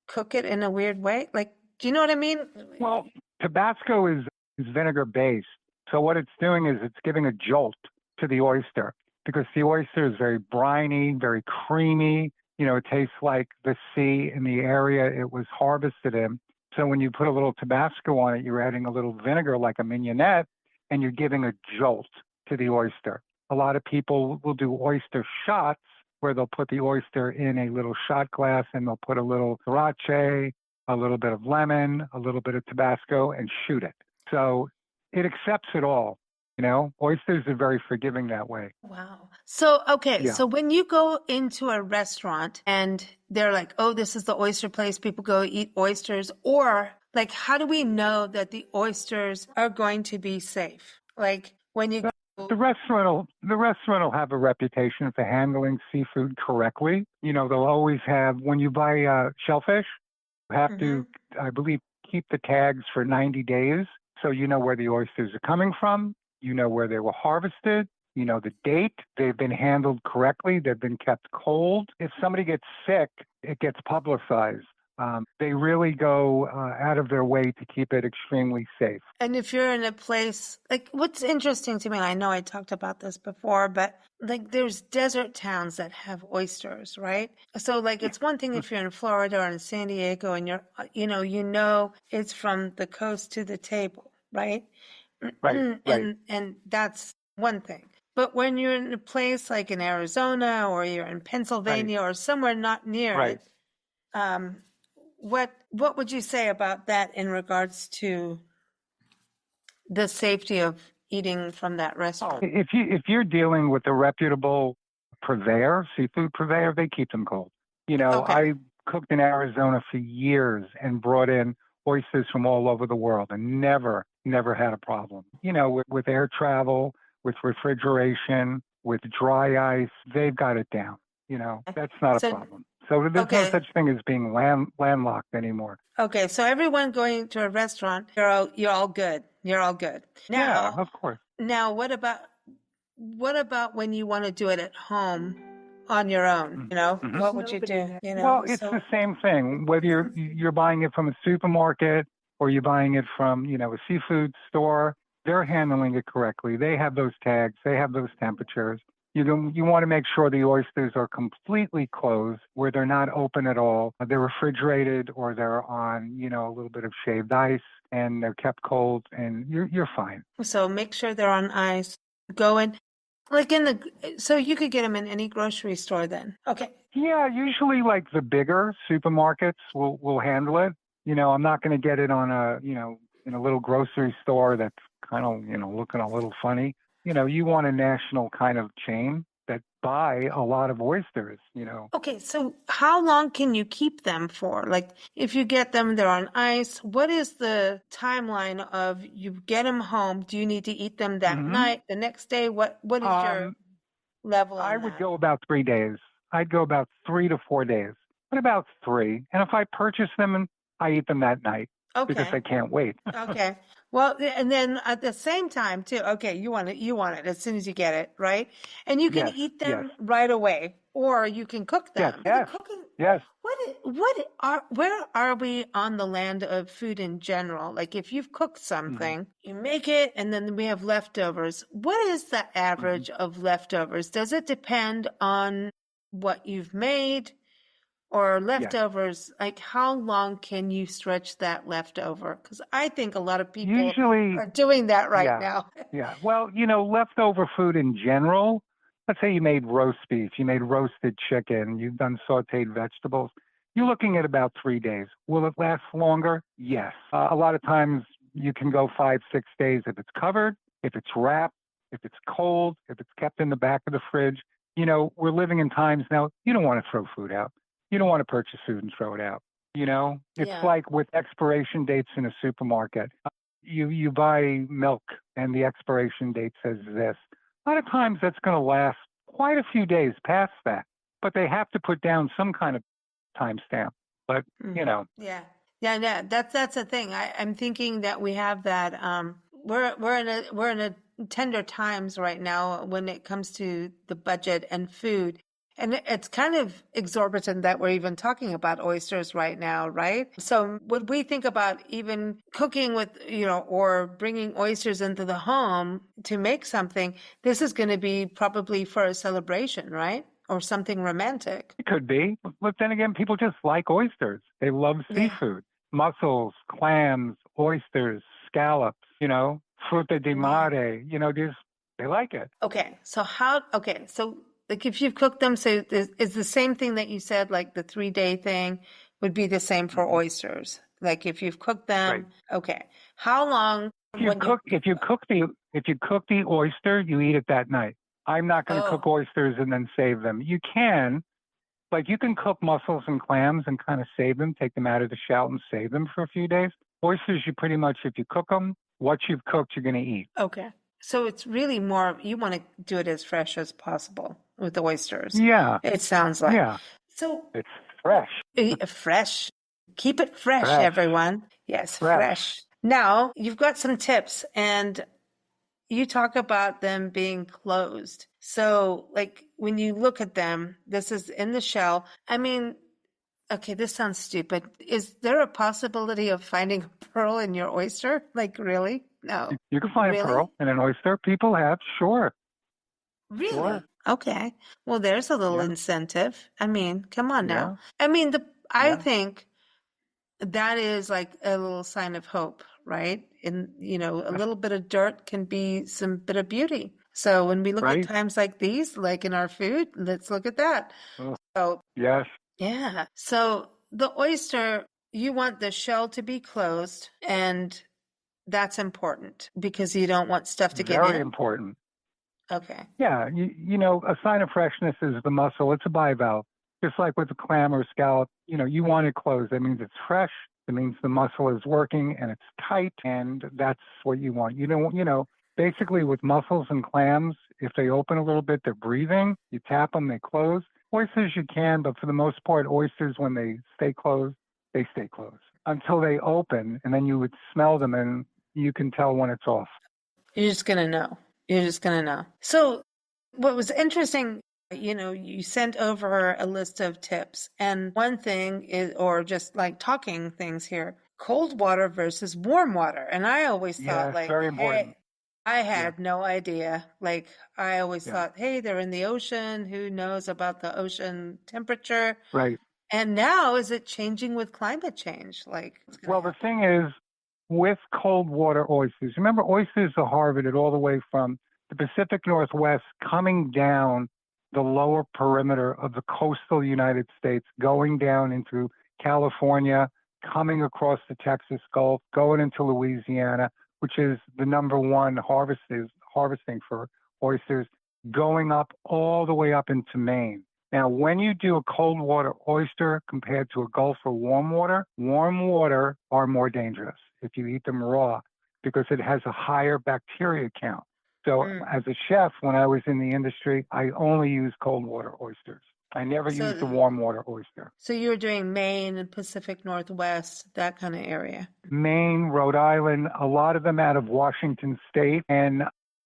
Speaker 2: cook it in a weird way? Like, do you know what I mean?
Speaker 6: Well, Tabasco is vinegar based. So what it's doing is it's giving a jolt to the oyster, because the oyster is very briny, very creamy. It tastes like the sea in the area it was harvested in. So when you put a little Tabasco on it, you're adding a little vinegar like a mignonette, and you're giving a jolt to the oyster. A lot of people will do oyster shots where they'll put the oyster in a little shot glass and they'll put a little sriracha, a little bit of lemon, a little bit of Tabasco, and shoot it. So it accepts it all. Oysters are very forgiving that way.
Speaker 1: Wow. So, okay.
Speaker 6: Yeah.
Speaker 1: So when you go into a restaurant and they're like, oh, this is the oyster place, people go eat oysters, or like, how do we know that the oysters are going to be safe? Like when you
Speaker 6: The restaurant will have a reputation for handling seafood correctly. They'll always have, when you buy shellfish, you have to, I believe, keep the tags for 90 days. So you know where the oysters are coming from. You know where they were harvested. You know the date. They've been handled correctly. They've been kept cold. If somebody gets sick, it gets publicized. They really go out of their way to keep it extremely safe.
Speaker 1: And if you're in a place, like what's interesting to me, and I know I talked about this before, but like there's desert towns that have oysters, right? So like it's one thing if you're in Florida or in San Diego and you're, it's from the coast to the table, right?
Speaker 6: Right.
Speaker 1: And that's one thing. But when you're in a place like in Arizona or you're in Pennsylvania or somewhere not near it, what would you say about that in regards to the safety of eating from that restaurant?
Speaker 6: If you're dealing with a reputable seafood purveyor, they keep them cold. I cooked in Arizona for years and brought in oysters from all over the world and never had a problem. With air travel, with refrigeration, with dry ice, they've got it down. That's not a problem. So there's no such thing as being landlocked anymore.
Speaker 1: Okay, so everyone going to a restaurant, you're all good. You're all good. Now,
Speaker 6: yeah, of course.
Speaker 1: Now, what about when you want to do it at home on your own? What would you do?
Speaker 6: Well, it's the same thing. Whether you're buying it from a supermarket or you're buying it from a seafood store, they're handling it correctly. They have those tags. They have those temperatures. You want to make sure the oysters are completely closed, where they're not open at all. They're refrigerated or they're on, a little bit of shaved ice, and they're kept cold, and you're fine.
Speaker 1: So make sure they're on ice. Go in, so you could get them in any grocery store then. Okay.
Speaker 6: Yeah, usually like the bigger supermarkets will handle it. I'm not going to get it on in a little grocery store that's kind of, looking a little funny. You want a national kind of chain that buy a lot of oysters,
Speaker 1: Okay, so how long can you keep them for? Like if you get them, they're on ice. What is the timeline of you get them home? Do you need to eat them that night, the next day? What is your level on
Speaker 6: I would go about 3 days. I'd go about 3 to 4 days, but about 3. And if I purchase them, I eat them that night because I can't wait.
Speaker 1: Okay. Well, and then at the same time too, okay, you want it as soon as you get it, right? And you can eat them right away, or you can cook them.
Speaker 6: Yes.
Speaker 1: Where are we on the land of food in general? Like if you've cooked something, you make it, and then we have leftovers. What is the average of leftovers? Does it depend on what you've made? Or leftovers, like how long can you stretch that leftover? Because I think a lot of people
Speaker 6: usually
Speaker 1: are doing that right now.
Speaker 6: Yeah. Well, leftover food in general, let's say you made roast beef, you made roasted chicken, you've done sauteed vegetables, you're looking at about 3 days. Will it last longer? Yes. A lot of times you can go 5, 6 days if it's covered, if it's wrapped, if it's cold, if it's kept in the back of the fridge. We're living in times now, you don't want to throw food out. You don't want to purchase food and throw it out. It's like with expiration dates in a supermarket. You buy milk and the expiration date says this. A lot of times that's going to last quite a few days past that, but they have to put down some kind of timestamp. But
Speaker 1: Yeah. That's the thing. I'm thinking that we have that. We're in a tender times right now when it comes to the budget and food. And it's kind of exorbitant that we're even talking about oysters right now, right? So would we think about even cooking with, or bringing oysters into the home to make something, this is going to be probably for a celebration, right? Or something romantic.
Speaker 6: It could be. But then again, people just like oysters. They love seafood. Mussels, clams, oysters, scallops, fruta di mare, they like it.
Speaker 1: Okay. So Like if you've cooked them, so is the same thing that you said, like the 3-day thing would be the same for oysters. Like if you've cooked them, okay. How long
Speaker 6: If you cook the oyster, you eat it that night. I'm not going to cook oysters and then save them. You can, like you can cook mussels and clams and kind of save them, take them out of the shell and save them for a few days. Oysters, you pretty much, if you cook them, what you've cooked, you're going to eat.
Speaker 1: Okay. So it's really more, you want to do it as fresh as possible with the oysters.
Speaker 6: Yeah.
Speaker 1: It sounds like.
Speaker 6: Yeah.
Speaker 1: So
Speaker 6: it's fresh.
Speaker 1: Fresh. Keep it fresh, everyone. Yes, fresh. Now, you've got some tips and you talk about them being closed. So, like when you look at them, this is in the shell. I mean, okay, this sounds stupid. Is there a possibility of finding a pearl in your oyster? Like, really? No.
Speaker 6: You can find a pearl in an oyster. People have, sure.
Speaker 1: Really?
Speaker 6: Sure.
Speaker 1: Okay. Well, there's a little incentive. I mean, come on now. I mean, I think that is like a little sign of hope, right? And, a little bit of dirt can be some bit of beauty. So when we look at times like these, like in our food, let's look at that. So,
Speaker 6: yes.
Speaker 1: Yeah. So the oyster, you want the shell to be closed, and that's important because you don't want stuff to get in.
Speaker 6: Very important.
Speaker 1: Okay.
Speaker 6: Yeah. A sign of freshness is the mussel. It's a bivalve. Just like with a clam or scallop, you want it closed. That means it's fresh. It means the mussel is working and it's tight, and that's what you want. You don't, basically with mussels and clams, if they open a little bit, they're breathing. You tap them, they close. Oysters you can, but for the most part, oysters, when they stay closed, they stay closed until they open, and then you would smell them and you can tell when it's off.
Speaker 1: You're just going to know. You're just going to know. So what was interesting, you sent over a list of tips, and one thing is, or just like talking things here, cold water versus warm water. And I always thought
Speaker 6: very important.
Speaker 1: Hey, I had no idea. Like I always thought, hey, they're in the ocean. Who knows about the ocean temperature?
Speaker 6: Right.
Speaker 1: And now is it changing with climate change?
Speaker 6: The thing is, with cold water oysters, remember oysters are harvested all the way from the Pacific Northwest coming down the lower perimeter of the coastal United States, going down into California, coming across the Texas Gulf, going into Louisiana, which is the number one harvesting for oysters, going up all the way up into Maine. Now, when you do a cold water oyster compared to a Gulf or warm water are more dangerous if you eat them raw because it has a higher bacteria count. So as a chef, when I was in the industry, I only used cold water oysters. I never used a warm water oyster.
Speaker 1: So you were doing Maine and Pacific Northwest, that kind of area?
Speaker 6: Maine, Rhode Island, a lot of them out of Washington State and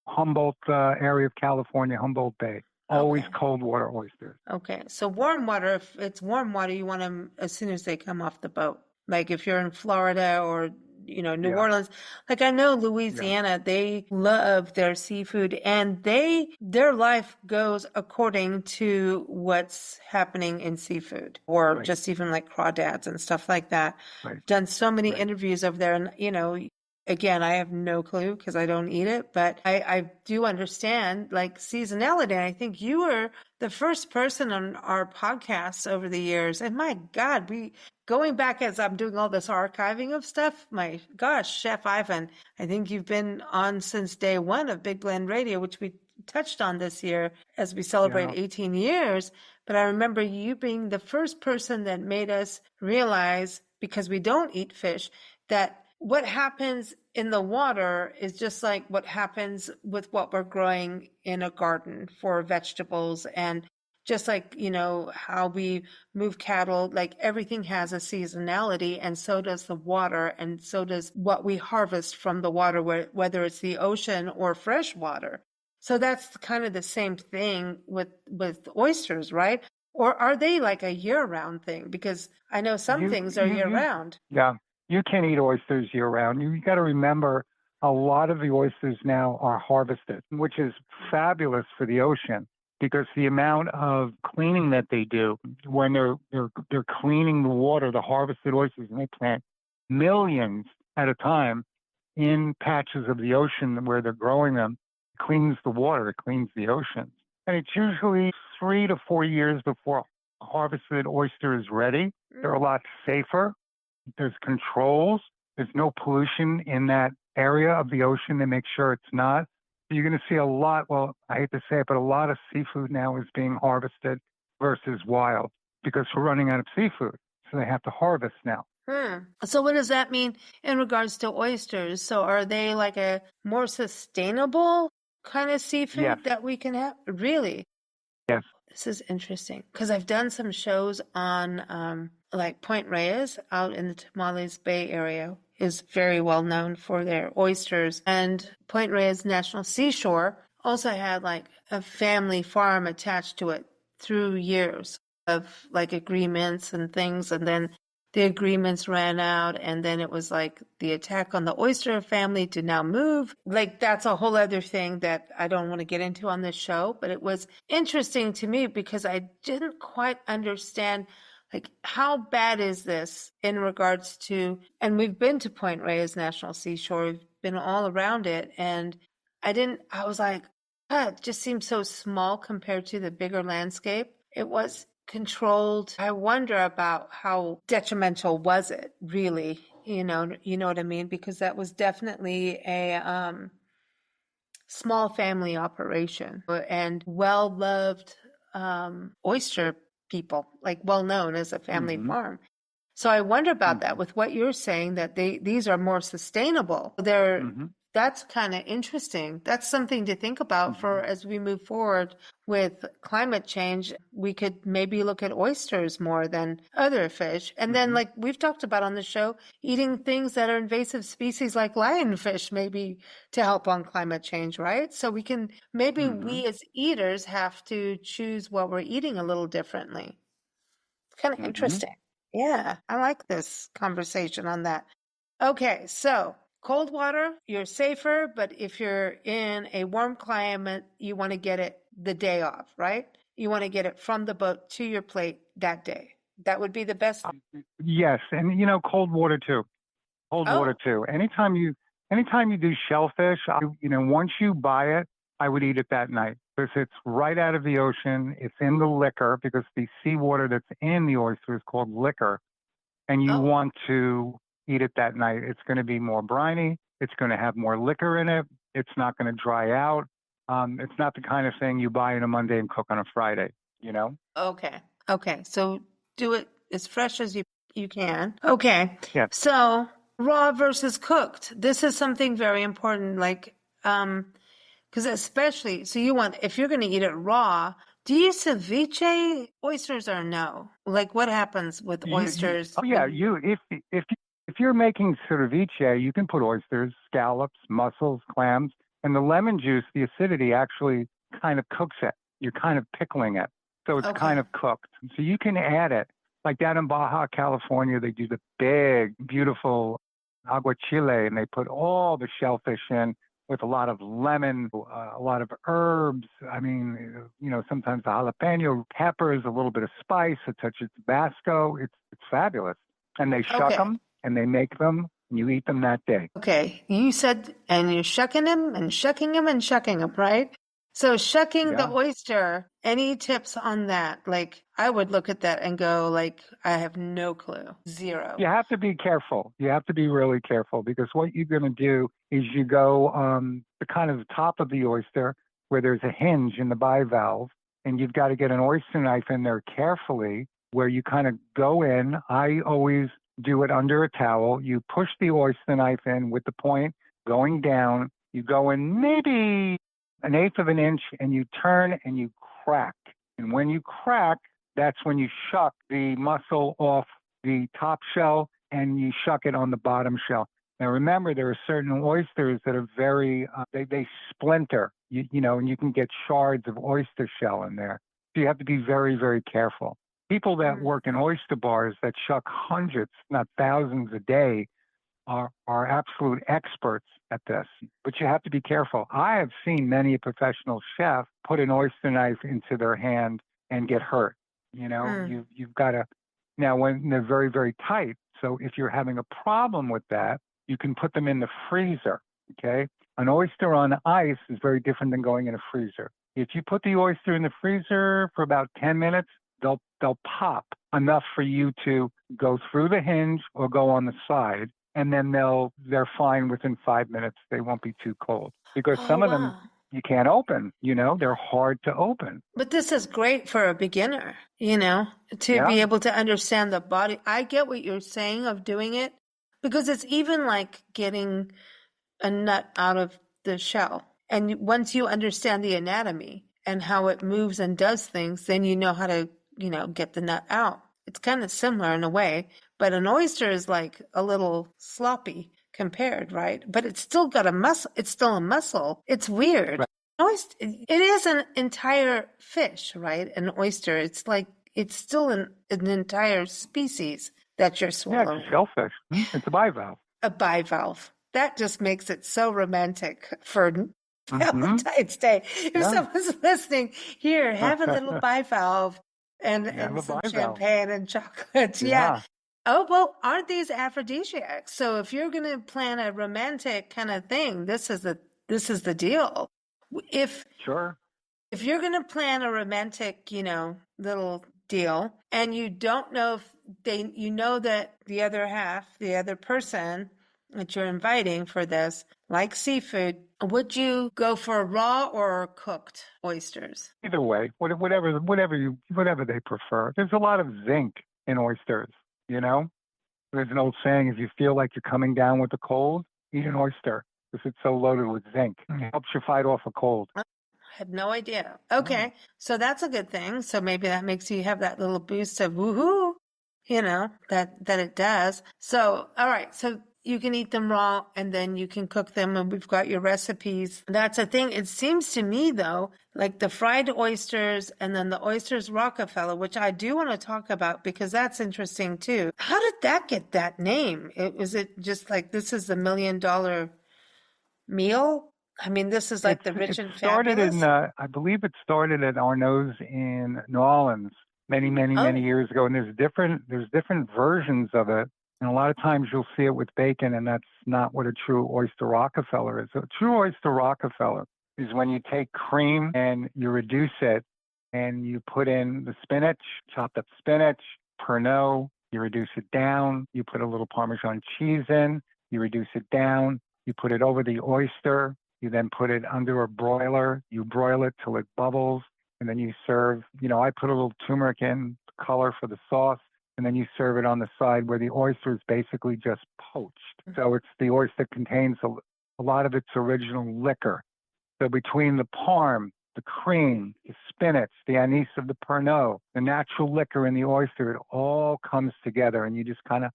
Speaker 6: Humboldt area of California, Humboldt Bay. Always cold water oysters.
Speaker 1: Okay. So warm water, if it's warm water, you want them as soon as they come off the boat. Like if you're in Florida or New Orleans, like I know Louisiana, they love their seafood, and their life goes according to what's happening in seafood, or just even like crawdads and stuff like that. Done so many interviews over there, and again, I have no clue because I don't eat it, but I do understand like seasonality. And I think you were the first person on our podcast over the years. And my God, going back as I'm doing all this archiving of stuff, my gosh, Chef Ivan, I think you've been on since day one of Big Blend Radio, which we touched on this year as we celebrate 18 years. But I remember you being the first person that made us realize, because we don't eat fish, that what happens in the water is just like what happens with what we're growing in a garden for vegetables. And just like, how we move cattle, like everything has a seasonality, and so does the water, and so does what we harvest from the water, whether it's the ocean or fresh water. So that's kind of the same thing with oysters, right? Or are they like a year-round thing? Because I know some things are year-round.
Speaker 6: Yeah. You can eat oysters year-round. You got to remember, a lot of the oysters now are harvested, which is fabulous for the ocean because the amount of cleaning that they do when they're cleaning the water, the harvested oysters, and they plant millions at a time in patches of the ocean where they're growing them, it cleans the water, it cleans the ocean. And it's usually 3 to 4 years before harvested oyster is ready. They're a lot safer. There's controls. There's no pollution in that area of the ocean to make sure it's not. So you're going to see a lot, well, I hate to say it, but a lot of seafood now is being harvested versus wild because we're running out of seafood. So they have to harvest now.
Speaker 1: So what does that mean in regards to oysters? So are they like a more sustainable kind of seafood
Speaker 6: Yes.
Speaker 1: that we can have? Really?
Speaker 6: Yes.
Speaker 1: This is interesting because I've done some shows on like Point Reyes out in the Tamales Bay area is very well known for their oysters. And Point Reyes National Seashore also had like a family farm attached to it through years of like agreements and things. And then the agreements ran out, and then it was like the attack on the oyster family to now move. Like that's a whole other thing that I don't want to get into on this show, but it was interesting to me because I didn't quite understand like how bad is this in regards to, and we've been to Point Reyes National Seashore, we've been all around it, and I was like, it just seems so small compared to the bigger landscape. It was controlled. I wonder about how detrimental was it really, you know what I mean? Because that was definitely a small family operation and well-loved oyster people, like well-known as a family farm. So I wonder about that with what you're saying, that these are more sustainable. That's kind of interesting. That's something to think about for as we move forward with climate change. We could maybe look at oysters more than other fish. And then like we've talked about on the show, eating things that are invasive species like lionfish maybe to help on climate change, right? So we can, maybe we as eaters have to choose what we're eating a little differently. It's kind of interesting. Yeah, I like this conversation on that. Okay, so cold water, you're safer, but if you're in a warm climate, you want to get it the day off, right? You want to get it from the boat to your plate that day. That would be the best.
Speaker 6: Yes, and cold water too. Cold water too. Anytime you do shellfish, once you buy it, I would eat it that night because it's right out of the ocean. It's in the liquor because the seawater that's in the oyster is called liquor, and you want to eat it that night. It's going to be more briny. It's going to have more liquor in it. It's not going to dry out. It's not the kind of thing you buy on a Monday and cook on a Friday,
Speaker 1: Okay. So do it as fresh as you can. Okay.
Speaker 6: Yeah.
Speaker 1: So raw versus cooked. This is something very important. Like, because especially, so if you're going to eat it raw, do you ceviche oysters or no? Like what happens with oysters?
Speaker 6: If you're making ceviche, you can put oysters, scallops, mussels, clams, and the lemon juice, the acidity actually kind of cooks it. You're kind of pickling it. So it's kind of cooked. So you can add it. Like down in Baja, California, they do the big, beautiful aguachile, and they put all the shellfish in with a lot of lemon, a lot of herbs. I mean, sometimes the jalapeno peppers, a little bit of spice, a touch of Tabasco. It's fabulous. And they shuck them, and they make them, and you eat them that day.
Speaker 1: Okay. You said, and you're shucking them and shucking them and shucking them, right? So shucking the oyster, any tips on that? Like, I would look at that and go, like, I have no clue. Zero.
Speaker 6: You have to be careful. You have to be really careful because what you're going to do is you go the kind of top of the oyster where there's a hinge in the bivalve, and you've got to get an oyster knife in there carefully where you kind of go in. I always do it under a towel. You push the oyster knife in with the point going down. You go in maybe 1/8 of an inch, and you turn and you crack. And when you crack, that's when you shuck the mussel off the top shell and you shuck it on the bottom shell. Now remember, there are certain oysters that are very, they splinter, and you can get shards of oyster shell in there. So you have to be very, very careful. People that work in oyster bars that shuck hundreds, not thousands a day, are absolute experts at this, but you have to be careful. I have seen many a professional chef put an oyster knife into their hand and get hurt. You've got to, now when they're very, very tight. So if you're having a problem with that, you can put them in the freezer. Okay. An oyster on ice is very different than going in a freezer. If you put the oyster in the freezer for about 10 minutes, they'll pop enough for you to go through the hinge or go on the side, and then they're fine within 5 minutes. They won't be too cold because
Speaker 1: Oh,
Speaker 6: some of
Speaker 1: wow.
Speaker 6: them you can't open. They're hard to open.
Speaker 1: But this is great for a beginner, to
Speaker 6: Yeah.
Speaker 1: be able to understand the body. I get what you're saying of doing it because it's even like getting a nut out of the shell. And once you understand the anatomy and how it moves and does things, then you know how to, get the nut out. It's kind of similar in a way, but an oyster is like a little sloppy compared, right? But it's still got a muscle. It's still a muscle. It's weird.
Speaker 6: Right.
Speaker 1: Oyster, it is an entire fish, right? An oyster. It's like, it's still an entire species that you're
Speaker 6: Yeah,
Speaker 1: swallowing.
Speaker 6: it's a shellfish. It's a bivalve.
Speaker 1: A bivalve. That just makes it so romantic for
Speaker 6: Mhm.
Speaker 1: Valentine's Day. If
Speaker 6: Yeah.
Speaker 1: someone's listening, here, have a little bivalve and
Speaker 6: Have a
Speaker 1: some
Speaker 6: bivalve.
Speaker 1: champagne and chocolates. Yeah.
Speaker 6: Yeah.
Speaker 1: Oh, well, aren't these aphrodisiacs? So if you're going to plan a romantic kind of thing, this is the deal. If
Speaker 6: Sure.
Speaker 1: you're going to plan a romantic, little deal, and you don't know if that the other half, the other person that you're inviting for this, like seafood, would you go for raw or cooked oysters?
Speaker 6: Either way, whatever they prefer. There's a lot of zinc in oysters. There's an old saying: if you feel like you're coming down with a cold, eat an oyster because it's so loaded with zinc. It helps you fight off a cold.
Speaker 1: I had no idea. Okay, so that's a good thing. So maybe that makes you have that little boost of woohoo, that it does. So, all right. So you can eat them raw and then you can cook them, and we've got your recipes. That's a thing. It seems to me, though, like the fried oysters and then the oysters Rockefeller, which I do want to talk about because that's interesting too. How did that get that name? Was it just like this is the $1 million meal? I mean, this is like the rich and fabulous.
Speaker 6: I believe it started at Arnaud's in New Orleans many years ago, and there's different versions of it. And a lot of times you'll see it with bacon, and that's not what a true oyster Rockefeller is. A true oyster Rockefeller is when you take cream and you reduce it, and you put in the spinach, chopped up spinach, Pernod, you reduce it down, you put a little Parmesan cheese in, you reduce it down, you put it over the oyster, you then put it under a broiler, you broil it till it bubbles, and then you serve, I put a little turmeric in, color for the sauce, and then you serve it on the side where the oyster is basically just poached. So the oyster contains a lot of its original liquor. So between the parm, the cream, the spinach, the anise of the Pernod, the natural liquor in the oyster, it all comes together, and you just kind of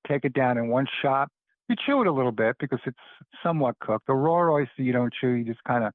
Speaker 6: take it down in one shot. You chew it a little bit because it's somewhat cooked. A raw oyster you don't chew, you just kind of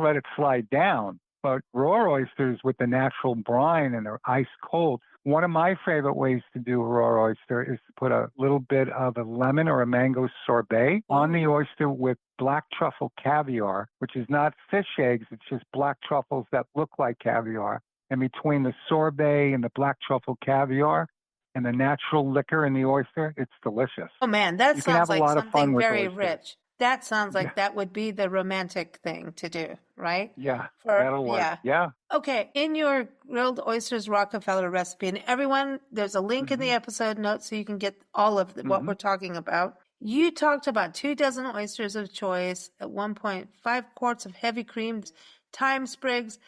Speaker 6: let it slide down. But raw oysters with the natural brine and they're ice cold. One of my favorite ways to do a raw oyster is to put a little bit of a lemon or a mango sorbet on the oyster with black truffle caviar, which is not fish eggs. It's just black truffles that look like caviar. And between the sorbet and the black truffle caviar and the natural liquor in the oyster, it's delicious.
Speaker 1: Oh man, that
Speaker 6: You can have
Speaker 1: sounds
Speaker 6: a
Speaker 1: like
Speaker 6: lot of fun
Speaker 1: something
Speaker 6: with
Speaker 1: very
Speaker 6: oysters.
Speaker 1: rich. That sounds like that would be the romantic thing to do, right?
Speaker 6: Yeah, that'll work. Yeah.
Speaker 1: Okay, in your grilled oysters Rockefeller recipe, and everyone, there's a link in the episode notes so you can get all of what we're talking about. You talked about 24 oysters of choice, at 1.5 quarts of heavy cream, thyme sprigs,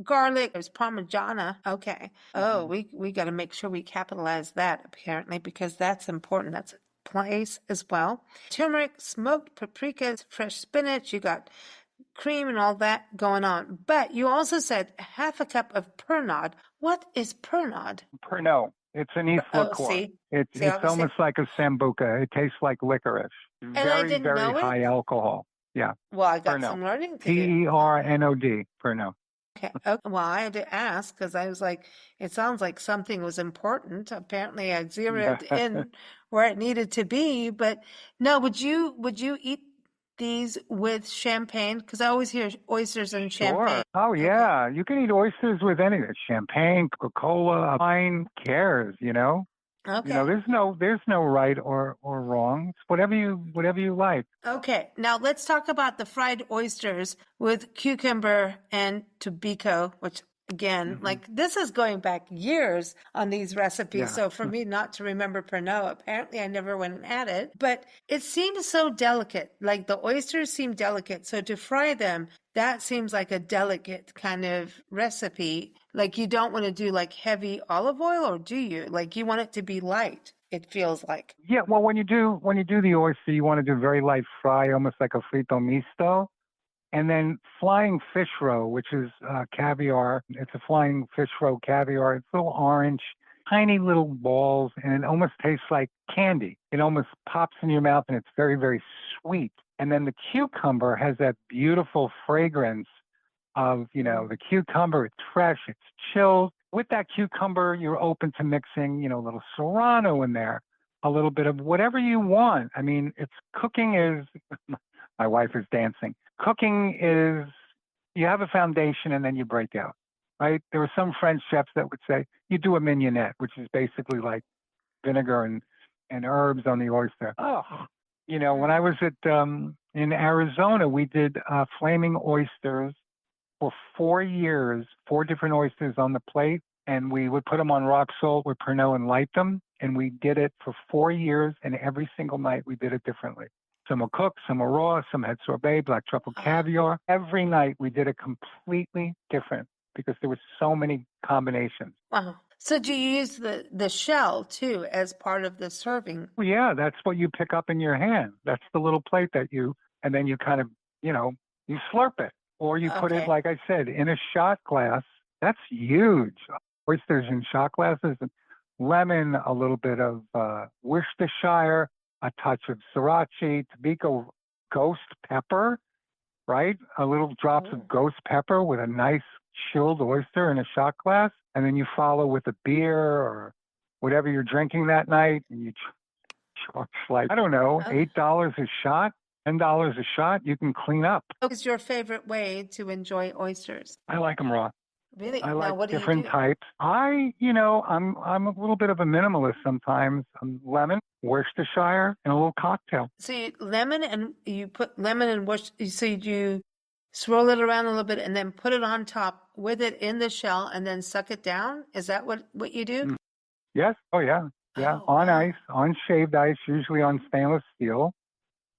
Speaker 1: garlic, there's Parmigiana. Okay. Oh, we got to make sure we capitalize that apparently because that's important. That's a place as well. Turmeric, smoked paprikas, fresh spinach. You got cream and all that going on. But you also said half a cup of Pernod. What is Pernod?
Speaker 6: Pernod. It's an East liqueur.
Speaker 1: See?
Speaker 6: It's almost like a sambuca. It tastes like licorice.
Speaker 1: And I
Speaker 6: Very,
Speaker 1: didn't
Speaker 6: very
Speaker 1: know it?
Speaker 6: high alcohol. Yeah.
Speaker 1: Well, I got
Speaker 6: Pernod.
Speaker 1: some learning to do.
Speaker 6: Pernod. Pernod.
Speaker 1: Okay. Well, I had to ask because I was like, it sounds like something was important. Apparently, I zeroed in where it needed to be. But no, would you eat these with champagne? Because I always hear oysters and champagne.
Speaker 6: Sure. Oh, yeah. You can eat oysters with anything. Champagne, Coca-Cola, wine, cares,
Speaker 1: Okay.
Speaker 6: There's no right or wrong. It's whatever you like.
Speaker 1: Okay. Now let's talk about the fried oysters with cucumber and tobacco, which again,
Speaker 6: Hmm.
Speaker 1: like this is going back years on these recipes.
Speaker 6: Yeah.
Speaker 1: So for me not to remember Pernod, apparently I never went and had it, but it seems so delicate. Like the oysters seem delicate. So to fry them, that seems like a delicate kind of recipe. Like you don't want to do like heavy olive oil, or do you? Like you want it to be light, it feels like.
Speaker 6: Yeah, well, when you do the oyster, you want to do very light fry, almost like a frito misto, and then flying fish roe, which is caviar. It's a flying fish roe caviar. It's little orange, tiny little balls, and it almost tastes like candy. It almost pops in your mouth, and it's very, very sweet. And then the cucumber has that beautiful fragrance of, the cucumber. It's fresh, it's chilled. With that cucumber, you're open to mixing, a little serrano in there, a little bit of whatever you want. I mean, cooking is, my wife is dancing. Cooking is, you have a foundation and then you break out, right? There were some French chefs that would say, you do a mignonette, which is basically like vinegar and herbs on the oyster. Oh, when I was in Arizona, we did flaming oysters for 4 years, 4 different oysters on the plate, and we would put them on rock salt with Pernod and light them, and we did it for 4 years, and every single night we did it differently. Some were cooked, some were raw, some had sorbet, black truffle caviar. Every night we did it completely different because there were so many combinations.
Speaker 1: Wow. So do you use the shell too as part of the serving?
Speaker 6: Well, yeah, that's what you pick up in your hand. That's the little plate and then you kind of, you slurp it. Or you put it,
Speaker 1: Okay.
Speaker 6: like I said, in a shot glass. That's huge. Oysters in shot glasses, and lemon, a little bit of Worcestershire, a touch of sriracha, tobacco, ghost pepper, right? A little drops of ghost pepper with a nice chilled oyster in a shot glass. And then you follow with a beer or whatever you're drinking that night. And you charge like, I don't know, $8 a shot. $10 a shot, you can clean up.
Speaker 1: What is your favorite way to enjoy oysters?
Speaker 6: I like them raw.
Speaker 1: Really?
Speaker 6: I
Speaker 1: Now,
Speaker 6: like
Speaker 1: what do you
Speaker 6: different
Speaker 1: do?
Speaker 6: types. I'm a little bit of a minimalist sometimes. Lemon, Worcestershire, and a little cocktail.
Speaker 1: So you put lemon and so you swirl it around a little bit and then put it on top with it in the shell and then suck it down? Is that what you do?
Speaker 6: Mm. Yes. Oh, yeah. Yeah.
Speaker 1: Oh,
Speaker 6: On
Speaker 1: wow.
Speaker 6: ice, on shaved ice, usually on stainless steel.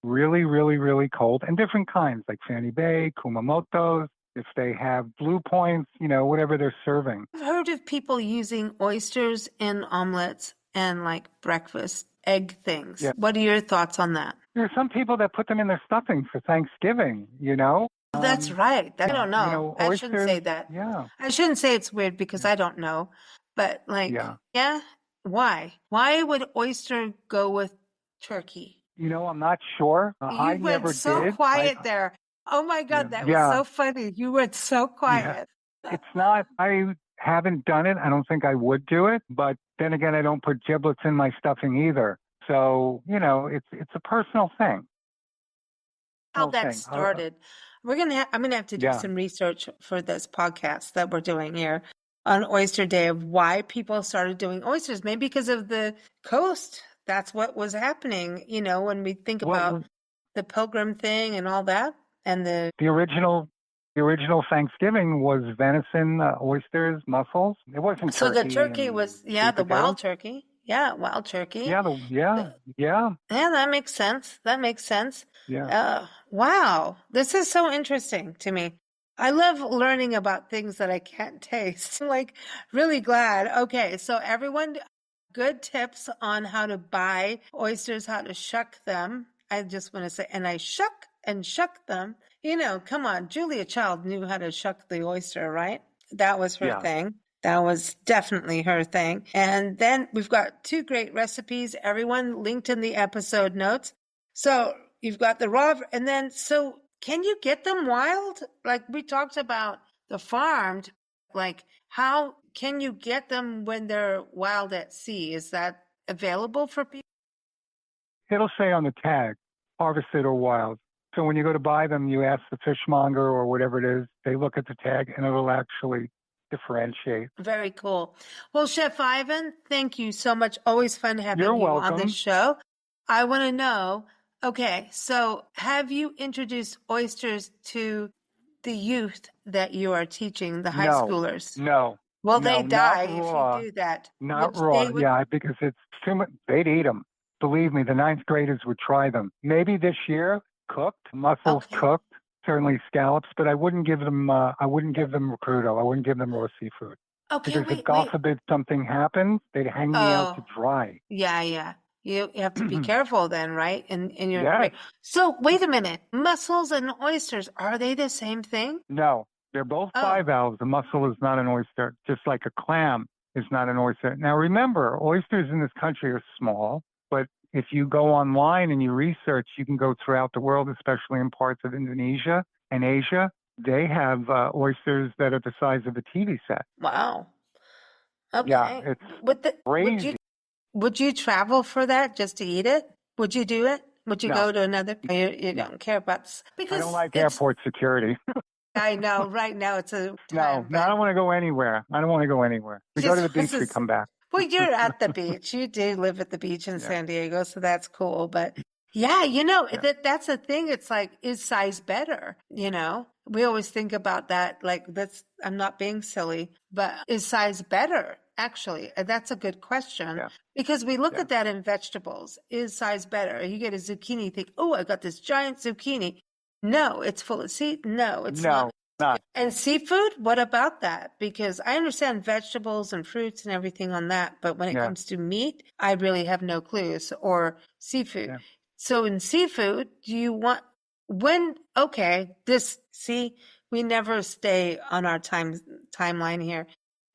Speaker 6: Really, really, really cold. And different kinds, like Fanny Bay, Kumamoto's, if they have blue points, whatever they're serving.
Speaker 1: I've heard of people using oysters in omelets and like breakfast egg things.
Speaker 6: Yeah.
Speaker 1: What are your thoughts on that?
Speaker 6: There are some people that put them in their stuffing for Thanksgiving,
Speaker 1: That's right. I don't know. I shouldn't say
Speaker 6: oysters,
Speaker 1: that.
Speaker 6: yeah.
Speaker 1: I shouldn't say it's weird because I don't know. But like, yeah, why? Why would oyster go with turkey?
Speaker 6: I'm not sure. I
Speaker 1: You
Speaker 6: never
Speaker 1: went so
Speaker 6: did.
Speaker 1: quiet there. Oh my God, that was so funny. You went so quiet.
Speaker 6: It's not, I haven't done it. I don't think I would do it. But then again, I don't put giblets in my stuffing either. So, it's a personal thing.
Speaker 1: How that started. I'm gonna have to do some research for this podcast that we're doing here on Oyster Day of why people started doing oysters. Maybe because of the coast. That's what was happening, when we think about the Pilgrim thing and all that. And the
Speaker 6: original Thanksgiving was venison, oysters, mussels. It wasn't
Speaker 1: so
Speaker 6: turkey.
Speaker 1: the turkey was the wild turkey. Yeah, wild turkey.
Speaker 6: Yeah,
Speaker 1: Yeah, that makes sense. That makes sense.
Speaker 6: Yeah.
Speaker 1: Wow, this is so interesting to me. I love learning about things that I can't taste. I'm like really glad. Okay, so everyone, good tips on how to buy oysters, how to shuck them. I just want to say, and I shuck and shuck them. Come on, Julia Child knew how to shuck the oyster, right? That was her thing. That was definitely her thing. And then we've got 2 great recipes, everyone linked in the episode notes. So you've got the raw, and then, so can you get them wild? Like we talked about the farmed, like how can you get them when they're wild at sea? Is that available for people?
Speaker 6: It'll say on the tag, harvested or wild. So when you go to buy them, you ask the fishmonger or whatever it is, they look at the tag and it'll actually differentiate.
Speaker 1: Very cool. Well, Chef Ivan, thank you so much. Always fun having
Speaker 6: You're
Speaker 1: you on the
Speaker 6: welcome.
Speaker 1: show. I want to know, okay, so have you introduced oysters to the youth that you are teaching, the high
Speaker 6: No,
Speaker 1: schoolers?
Speaker 6: no,
Speaker 1: Well, they
Speaker 6: no, not
Speaker 1: die if you
Speaker 6: raw.
Speaker 1: do that,
Speaker 6: Not
Speaker 1: which
Speaker 6: raw,
Speaker 1: they would.
Speaker 6: yeah, because it's too much. They'd eat them. Believe me, the ninth graders would try them. Maybe this year, cooked, mussels
Speaker 1: Okay.
Speaker 6: cooked, certainly scallops, but I wouldn't give them. I wouldn't give them crudo. I wouldn't give them raw seafood
Speaker 1: Okay,
Speaker 6: because if
Speaker 1: wait,
Speaker 6: God
Speaker 1: wait.
Speaker 6: forbid something happens, they'd hang me out to
Speaker 1: Oh,
Speaker 6: dry.
Speaker 1: yeah. You have to be careful then, right? In your
Speaker 6: Yes.
Speaker 1: career. So wait a minute. Mussels and oysters, are they the same thing?
Speaker 6: No, they're both
Speaker 1: Oh,
Speaker 6: bivalves. A mussel is not an oyster, just like a clam is not an oyster. Now remember, oysters in this country are small, but if you go online and you research, you can go throughout the world, especially in parts of Indonesia and Asia. They have oysters that are the size of a TV set.
Speaker 1: wow.
Speaker 6: Yeah,
Speaker 1: Okay.
Speaker 6: it's
Speaker 1: Would
Speaker 6: crazy.
Speaker 1: would you travel for that just to eat it? Would you do it? Would you
Speaker 6: No,
Speaker 1: go to another? You
Speaker 6: no.
Speaker 1: don't care about this
Speaker 6: I
Speaker 1: because
Speaker 6: don't like
Speaker 1: it's.
Speaker 6: airport security.
Speaker 1: I know right now it's a
Speaker 6: No,
Speaker 1: time,
Speaker 6: no, I
Speaker 1: but
Speaker 6: don't want to go anywhere. I don't want to go anywhere. We go to the
Speaker 1: just
Speaker 6: beach, we come back.
Speaker 1: well, you're at the beach. You do live at the beach in
Speaker 6: Yeah,
Speaker 1: San Diego, so that's cool. But yeah,
Speaker 6: yeah.
Speaker 1: that's the thing. It's like, is size better? We always think about that. Like, I'm not being silly, but is size better? Actually, and that's a good question
Speaker 6: Yeah,
Speaker 1: because we look
Speaker 6: yeah.
Speaker 1: at that in vegetables. Is size better? You get a zucchini, you think, oh, I got this giant zucchini. No, it's full of seed. No, it's not.
Speaker 6: No, not.
Speaker 1: And seafood, what about that? Because I understand vegetables and fruits and everything on that, but when it
Speaker 6: Yeah,
Speaker 1: comes to meat, I really have no clues, or seafood.
Speaker 6: yeah.
Speaker 1: So in seafood, do you want we never stay on our timeline here.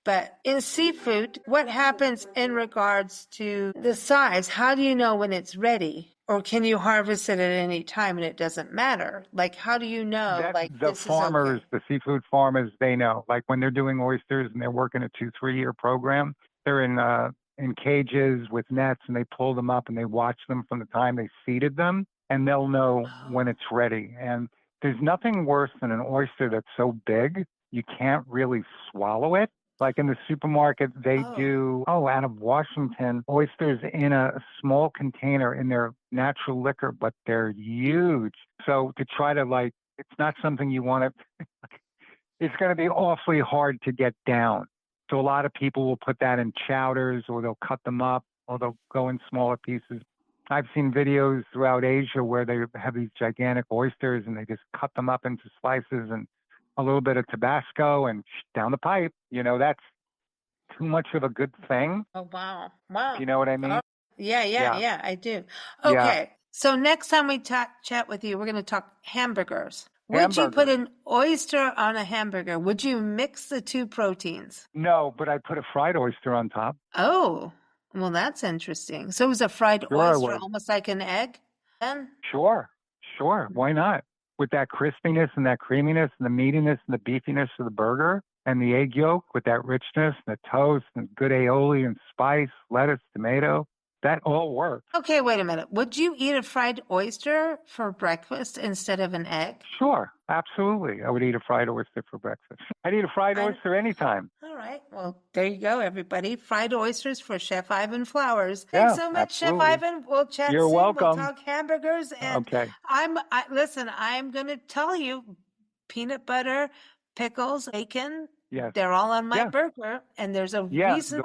Speaker 1: But in seafood, what happens in regards to the size? How do you know when it's ready? Or can you harvest it at any time and it doesn't matter? Like, how do you know,
Speaker 6: That
Speaker 1: like,
Speaker 6: the
Speaker 1: this is
Speaker 6: farmers,
Speaker 1: okay?
Speaker 6: the seafood farmers, they know. Like when they're doing oysters and they're working a 2-3 year program, they're in cages with nets and they pull them up and they watch them from the time they seeded them, and they'll know when
Speaker 1: Oh,
Speaker 6: it's ready. And there's nothing worse than an oyster that's so big you can't really swallow it. Like in the supermarket, they
Speaker 1: oh,
Speaker 6: do, out of Washington, oysters in a small container in their natural liquor, but they're huge. So to try to it's not something you want to, it's going to be awfully hard to get down. So a lot of people will put that in chowders or they'll cut them up or they'll go in smaller pieces. I've seen videos throughout Asia where they have these gigantic oysters and they just cut them up into slices and a little bit of Tabasco and down the pipe. That's too much of a good thing.
Speaker 1: oh, wow.
Speaker 6: If
Speaker 1: Wow.
Speaker 6: you know what I mean?
Speaker 1: Oh, yeah,
Speaker 6: Yeah.
Speaker 1: I do.
Speaker 6: Yeah.
Speaker 1: Okay. So next time we chat with you, we're going to talk hamburgers. Would you put
Speaker 6: Hamburgers.
Speaker 1: an oyster on a hamburger? Would you mix the two proteins?
Speaker 6: No, but I put a fried oyster on top.
Speaker 1: Oh, well, that's interesting. So it was a fried
Speaker 6: Sure, I
Speaker 1: oyster,
Speaker 6: would.
Speaker 1: almost like an egg then?
Speaker 6: Sure. Sure. Why not? With that crispiness and that creaminess and the meatiness and the beefiness of the burger and the egg yolk with that richness and the toast and good aioli and spice, lettuce, tomato, that all works.
Speaker 1: Okay, wait a minute. Would you eat a fried oyster for breakfast instead of an egg?
Speaker 6: Sure. Absolutely. I would eat a fried oyster for breakfast. I'd eat a fried
Speaker 1: I,
Speaker 6: oyster anytime.
Speaker 1: all right. Well, there you go, everybody. Fried oysters for Chef Ivan Flowers. Thanks
Speaker 6: Yeah,
Speaker 1: so much, Chef
Speaker 6: absolutely.
Speaker 1: Ivan. We'll chat
Speaker 6: You're
Speaker 1: soon. We'll
Speaker 6: welcome.
Speaker 1: talk hamburgers. And
Speaker 6: Okay.
Speaker 1: listen, I'm going to tell you, peanut butter, pickles, bacon,
Speaker 6: Yes.
Speaker 1: they're all on my
Speaker 6: Yeah.
Speaker 1: burger. And there's a
Speaker 6: Yeah.
Speaker 1: reason.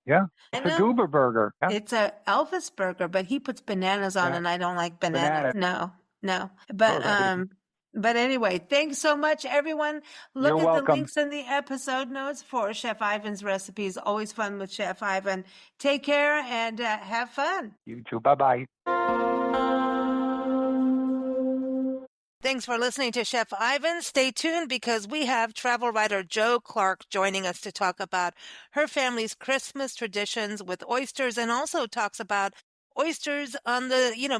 Speaker 6: Yeah.
Speaker 1: I
Speaker 6: It's a
Speaker 1: know.
Speaker 6: goober burger. Yeah.
Speaker 1: It's a Elvis burger, but he puts bananas on,
Speaker 6: Yeah.
Speaker 1: and I don't like bananas.
Speaker 6: Banana.
Speaker 1: No.
Speaker 6: Alrighty.
Speaker 1: But anyway, thanks so much, everyone. Look
Speaker 6: You're
Speaker 1: at the
Speaker 6: welcome.
Speaker 1: links in the episode notes for Chef Ivan's recipes. Always fun with Chef Ivan. Take care and have fun.
Speaker 6: You too. Bye-bye.
Speaker 1: Thanks for listening to Chef Ivan. Stay tuned because we have travel writer Jo Clark joining us to talk about her family's Christmas traditions with oysters, and also talks about oysters on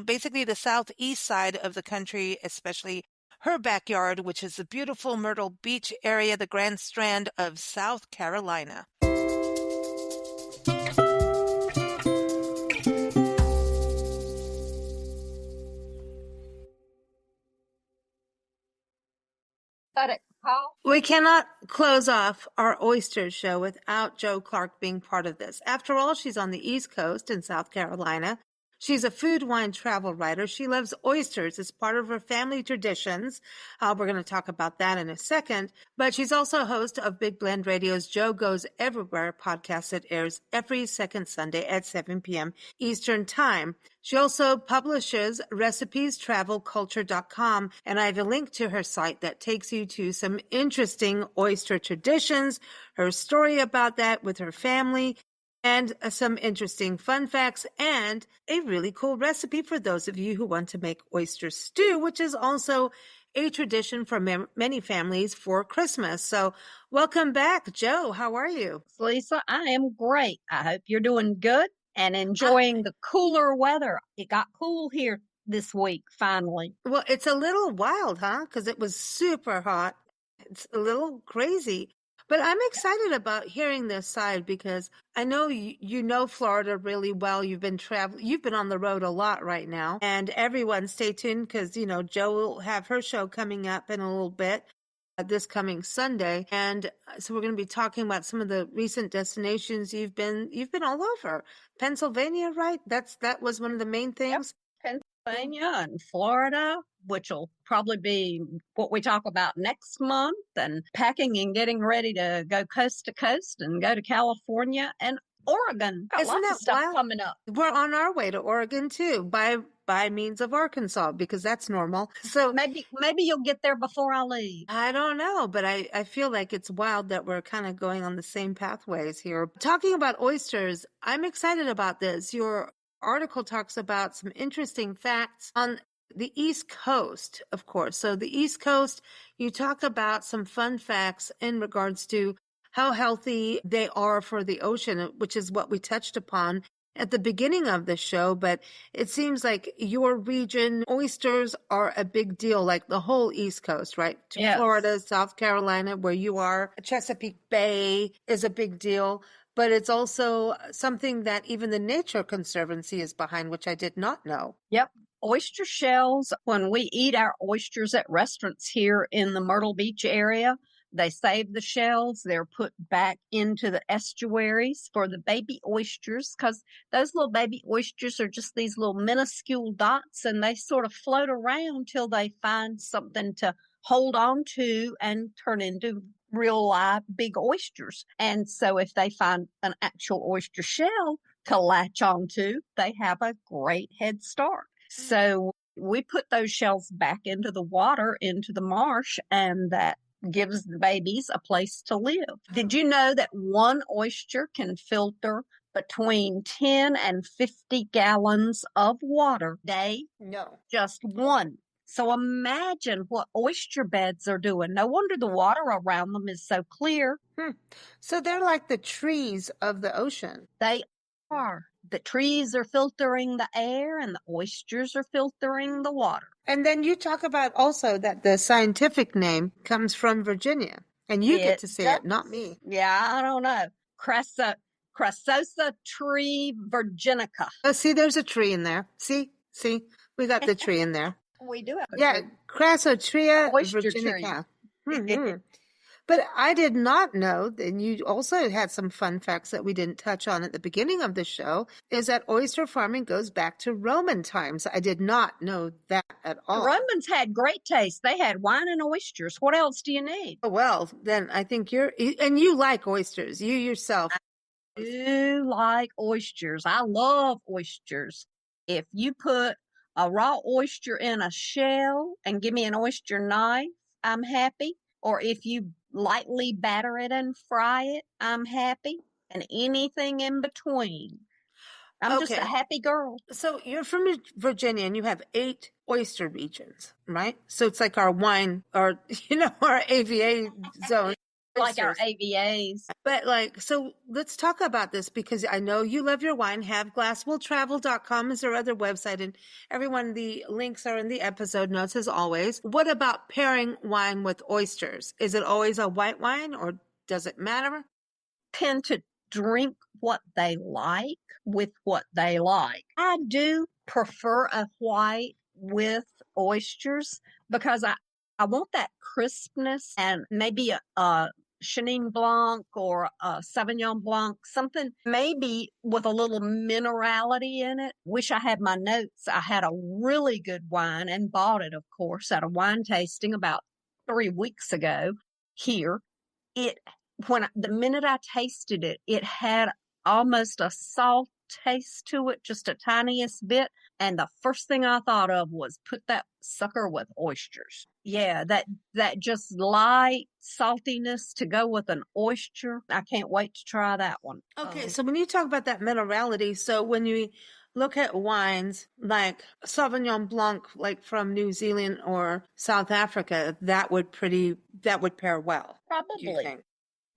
Speaker 1: basically the southeast side of the country, especially her backyard, which is the beautiful Myrtle Beach area, the Grand Strand of South Carolina.
Speaker 7: Got it.
Speaker 5: call.
Speaker 1: We cannot close off our oyster show without Joe Clark being part of this. After all, she's on the East Coast in South Carolina. She's a food, wine, travel writer. She loves oysters. It's part of her family traditions. We're going to talk about that in a second. But she's also a host of Big Blend Radio's Joe Goes Everywhere podcast that airs every second Sunday at 7 p.m. Eastern Time. She also publishes recipes.travelculture.com, and I have a link to her site that takes you to some interesting oyster traditions, her story about that with her family, and some interesting fun facts, and a really cool recipe for those of you who want to make oyster stew, which is also a tradition for many families for Christmas. So welcome back, Joe. How are you?
Speaker 7: Lisa, I am great. I hope you're doing good and enjoying the cooler weather. It got cool here this week, finally.
Speaker 1: Well, it's a little wild, huh? Because it was super hot. It's a little crazy. But I'm excited about hearing this side because I know you know Florida really well. You've been on the road a lot right now. And everyone stay tuned because, you know, Joe will have her show coming up in a little bit this coming Sunday. And so we're going to be talking about some of the recent destinations you've been all over. Pennsylvania, right? That was one of the main things.
Speaker 7: Yep. Pennsylvania and Florida, which will probably be what we talk about next month, and packing and getting ready to go coast to coast and go to California and Oregon. Got
Speaker 1: Isn't
Speaker 7: lots
Speaker 1: that
Speaker 7: of stuff
Speaker 1: wild?
Speaker 7: coming up.
Speaker 1: We're on our way to Oregon too by means of Arkansas because that's normal. So
Speaker 7: Maybe you'll get there before I leave.
Speaker 1: I don't know, but I feel like it's wild that we're kind of going on the same pathways here. Talking about oysters, I'm excited about this. Your article talks about some interesting facts on the East Coast, of course. So the East Coast, you talk about some fun facts in regards to how healthy they are for the ocean, which is what we touched upon at the beginning of the show. But it seems like your region, oysters are a big deal, like the whole East Coast, right? To
Speaker 7: Yes.
Speaker 1: Florida, South Carolina, where you are. Chesapeake Bay is a big deal. But it's also something that even the Nature Conservancy is behind, which I did not know.
Speaker 7: Yep. Oyster shells, when we eat our oysters at restaurants here in the Myrtle Beach area, they save the shells. They're put back into the estuaries for the baby oysters because those little baby oysters are just these little minuscule dots, and they sort of float around till they find something to hold on to and turn into real live big oysters. And so if they find an actual oyster shell to latch onto, they have a great head start. So we put those shells back into the water, into the marsh, and that gives the babies a place to live. Did you know that one oyster can filter between 10 and 50 gallons of water a day?
Speaker 1: No.
Speaker 7: Just one. So imagine what oyster beds are doing. No wonder the water around them is so clear.
Speaker 1: So they're like the trees of the ocean.
Speaker 7: They are. The trees are filtering the air and the oysters are filtering the water.
Speaker 1: And then you talk about also that the scientific name comes from Virginia. And you get to say it, not me.
Speaker 7: Yeah, I don't know. Crassosa tree virginica.
Speaker 1: Oh, see, there's a tree in there. See, we got the tree in there.
Speaker 7: We do have a
Speaker 1: Yeah,
Speaker 7: tree.
Speaker 1: Crassotria
Speaker 7: Oyster
Speaker 1: virginica. But I did not know, and you also had some fun facts that we didn't touch on at the beginning of the show, is that oyster farming goes back to Roman times. I did not know that at all.
Speaker 7: The Romans had great taste. They had wine and oysters. What else do you need?
Speaker 1: Well, then I think you like oysters. You yourself.
Speaker 7: I do like oysters. I love oysters. If you put a raw oyster in a shell and give me an oyster knife, I'm happy. Or if you lightly batter it and fry it, I'm happy. And anything in between. I'm just a happy girl.
Speaker 1: So you're from Virginia and you have 8 oyster regions, right? So it's like our wine or, our AVA zone.
Speaker 7: Like our AVAs.
Speaker 1: But so let's talk about this because I know you love your wine. HaveGlassWillTravel.com is our other website. And everyone, the links are in the episode notes as always. What about pairing wine with oysters? Is it always a white wine or does it matter?
Speaker 7: Tend to drink what they like with what they like. I do prefer a white with oysters because I want that crispness and maybe a Chenin Blanc or a Sauvignon Blanc, something maybe with a little minerality in it. Wish I had my notes. I had a really good wine and bought it, of course, at a wine tasting about 3 weeks ago here. The minute I tasted it, it had almost a salt taste to it, just a tiniest bit. And the first thing I thought of was put that sucker with oysters. Yeah, that just light saltiness to go with an oyster. I can't wait to try that one.
Speaker 1: Okay, so when you talk about that minerality, so when you look at wines like Sauvignon Blanc, like from New Zealand or South Africa, that would pair well. Do you
Speaker 7: Probably.
Speaker 1: think?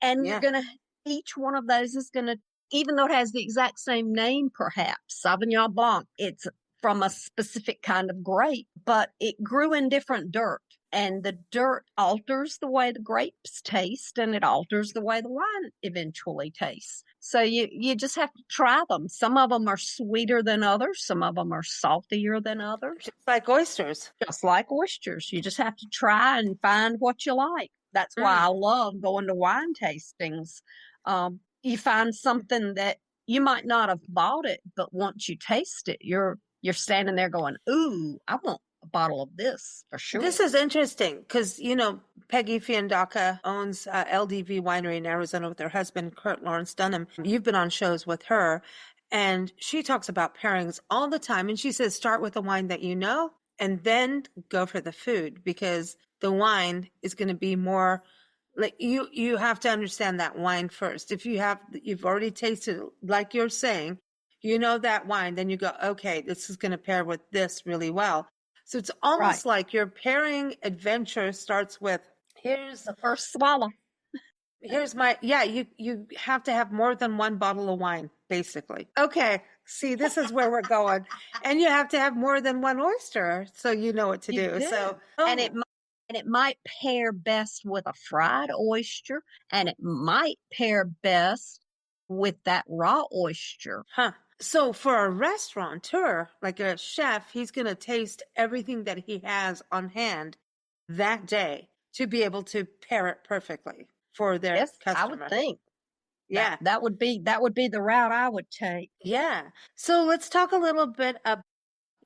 Speaker 7: And
Speaker 1: Yeah.
Speaker 7: each one of those is gonna, even though it has the exact same name, perhaps, Sauvignon Blanc, it's from a specific kind of grape, but it grew in different dirt. And the dirt alters the way the grapes taste, and it alters the way the wine eventually tastes. So you just have to try them. Some of them are sweeter than others. Some of them are saltier than others.
Speaker 1: Just like oysters.
Speaker 7: Just like oysters. You just have to try and find what you like. That's why I love going to wine tastings. You find something that you might not have bought it, but once you taste it, you're standing there going, ooh, I want a bottle of this for sure.
Speaker 1: This is interesting because, Peggy Fiandaca owns LDV Winery in Arizona with her husband, Kurt Lawrence Dunham. You've been on shows with her, and she talks about pairings all the time. And she says, start with a wine that you know, and then go for the food, because the wine is going to be more like you have to understand that wine first. If you've already tasted it, like you're saying, that wine, then you go, okay, this is going to pair with this really well. So it's almost like your pairing adventure starts with, here's
Speaker 7: the first swallow.
Speaker 1: Here's you have to have more than one bottle of wine, basically. Okay. See, this is where we're going. And you have to have more than one oyster, so you know what to do. So,
Speaker 7: and it might pair best with a fried oyster, and it might pair best with that raw oyster.
Speaker 1: So for a restaurateur, like a chef, he's going to taste everything that he has on hand that day to be able to pair it perfectly for their customer.
Speaker 7: I would think.
Speaker 1: Yeah.
Speaker 7: That would be the route I would take.
Speaker 1: Yeah. So let's talk a little bit about.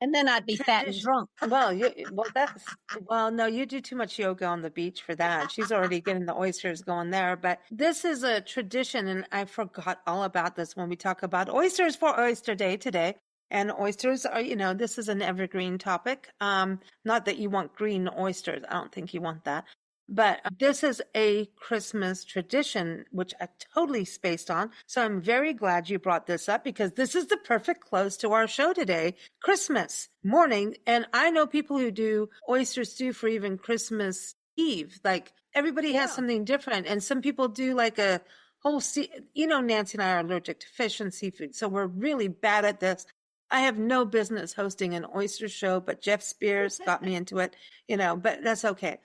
Speaker 7: And then I'd be fat and drunk.
Speaker 1: No, you do too much yoga on the beach for that. She's already getting the oysters going there. But this is a tradition, and I forgot all about this when we talk about oysters for Oyster Day today. And oysters are, this is an evergreen topic. Not that you want green oysters. I don't think you want that. But this is a Christmas tradition, which I totally spaced on. So I'm very glad you brought this up, because this is the perfect close to our show today, Christmas morning. And I know people who do oyster stew for even Christmas Eve. Like everybody has something different. And some people do like a whole, Nancy and I are allergic to fish and seafood. So we're really bad at this. I have no business hosting an oyster show, but Jeff Spears got me into it, but that's okay.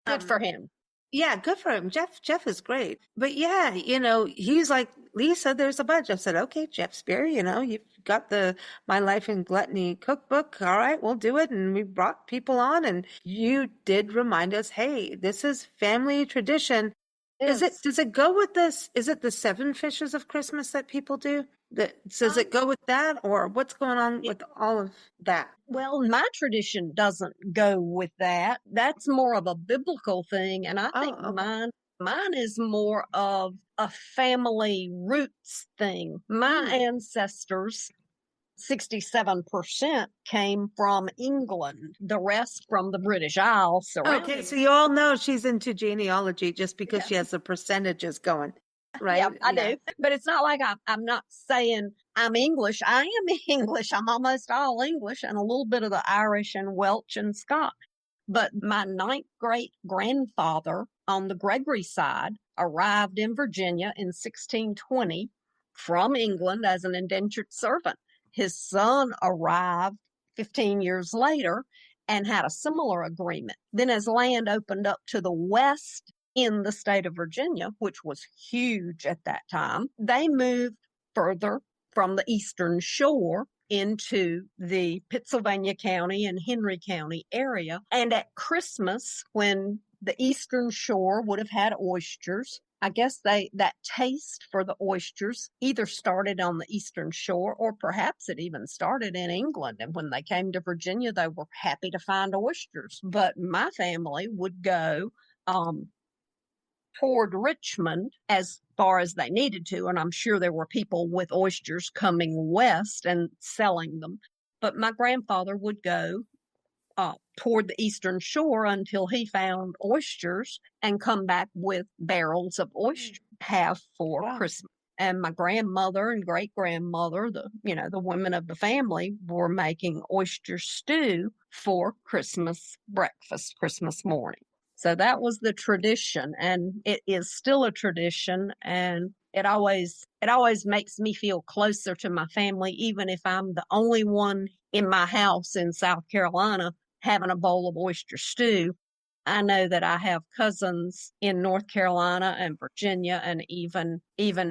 Speaker 7: Good for him.
Speaker 1: Yeah, good for him. Jeff is great. But yeah, he's like, Lisa, there's a bunch. I said, okay, Jeff Spear, you've got the My Life in Gluttony cookbook. All right, we'll do it. And we brought people on, and you did remind us, hey, this is family tradition. Yes. Does it go with this? Is it the 7 fishes of Christmas that people do? Does it go with that, or what's going on with all of that?
Speaker 7: Well, my tradition doesn't go with that. That's more of a biblical thing, and I think mine is more of a family roots thing. My ancestors, 67% came from England, the rest from the British Isles.
Speaker 1: Okay, so you all know she's into genealogy just because she has the percentages going. Right.
Speaker 7: Yeah, I do. But it's not like I'm not saying I'm English. I am English. I'm almost all English, and a little bit of the Irish and Welsh and Scot. But my 9th great grandfather on the Gregory side arrived in Virginia in 1620 from England as an indentured servant. His son arrived 15 years later and had a similar agreement. Then as land opened up to the west in the state of Virginia, which was huge at that time, they moved further from the eastern shore into the Pittsylvania County and Henry County area. And at Christmas, when the Eastern Shore would have had oysters, I guess that taste for the oysters either started on the Eastern Shore or perhaps it even started in England. And when they came to Virginia, they were happy to find oysters. But my family would go toward Richmond as far as they needed to. And I'm sure there were people with oysters coming west and selling them. But my grandfather would go toward the Eastern Shore until he found oysters and come back with barrels of oyster have for Christmas. And my grandmother and great grandmother, the women of the family, were making oyster stew for Christmas breakfast, Christmas morning. So that was the tradition, and it is still a tradition, and it always makes me feel closer to my family, even if I'm the only one in my house in South Carolina having a bowl of oyster stew. I know that I have cousins in North Carolina and Virginia and even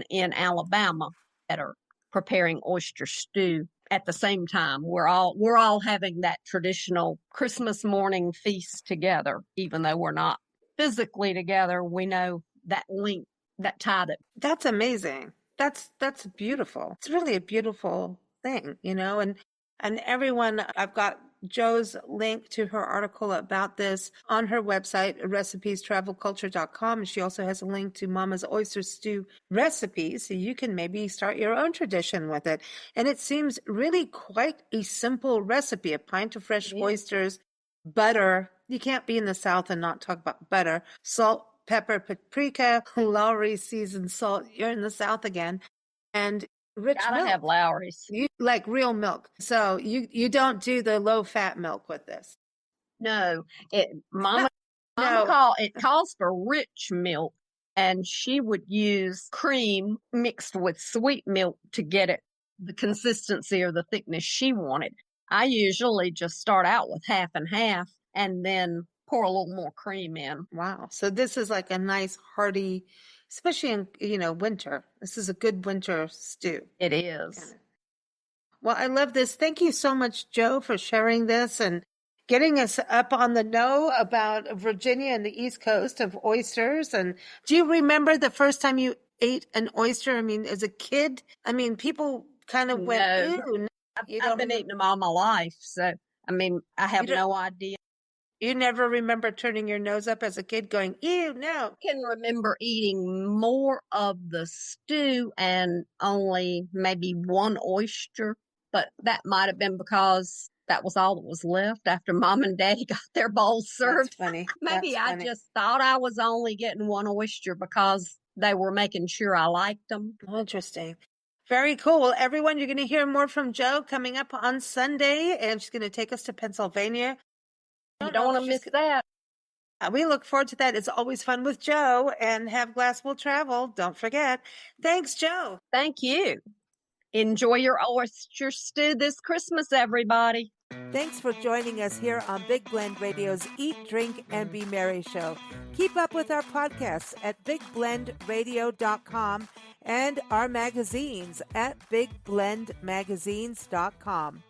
Speaker 7: in Alabama that are preparing oyster stew at the same time. We're all having that traditional Christmas morning feast together, even though we're not physically together. We know that link, that tie that.
Speaker 1: That's amazing. That's beautiful. It's really a beautiful thing, and everyone, I've got Joe's link to her article about this on her website, recipiestravelculture.com. And she also has a link to Mama's Oyster Stew recipes, so you can maybe start your own tradition with it. And it seems really quite a simple recipe: a pint of fresh oysters, butter. You can't be in the South and not talk about butter, salt, pepper, paprika, Lowry seasoned salt. You're in the South again. And rich
Speaker 7: Gotta
Speaker 1: milk.
Speaker 7: have Lowry's.
Speaker 1: You like real milk. So you don't do the low fat milk with this.
Speaker 7: No, Mama calls for rich milk, and she would use cream mixed with sweet milk to get it the consistency or the thickness she wanted. I usually just start out with half and half and then pour a little more cream in.
Speaker 1: Wow. So this is like a nice hearty, especially in winter. This is a good winter stew.
Speaker 7: It is.
Speaker 1: Well, I love this. Thank you so much, Joe, for sharing this and getting us up on the know about Virginia and the East Coast of oysters. And do you remember the first time you ate an oyster? I mean, as a kid, people kind of went, ew.
Speaker 7: I've been eating them all my life. So, I have no idea.
Speaker 1: You never remember turning your nose up as a kid going, ew, no.
Speaker 7: I can remember eating more of the stew and only maybe one oyster, but that might have been because that was all that was left after Mom and Daddy got their bowls served.
Speaker 1: That's funny.
Speaker 7: Maybe I just thought I was only getting one oyster because they were making sure I liked them.
Speaker 1: Interesting. Very cool. Well, everyone, you're going to hear more from Joe coming up on Sunday, and she's going to take us to Pennsylvania.
Speaker 7: You don't want to miss that.
Speaker 1: We look forward to that. It's always fun with Joe, and Have Glass Will Travel. Don't forget. Thanks, Joe.
Speaker 7: Thank you. Enjoy your oyster stew this Christmas, everybody.
Speaker 2: Thanks for joining us here on Big Blend Radio's Eat, Drink, and Be Merry show. Keep up with our podcasts at bigblendradio.com and our magazines at bigblendmagazines.com.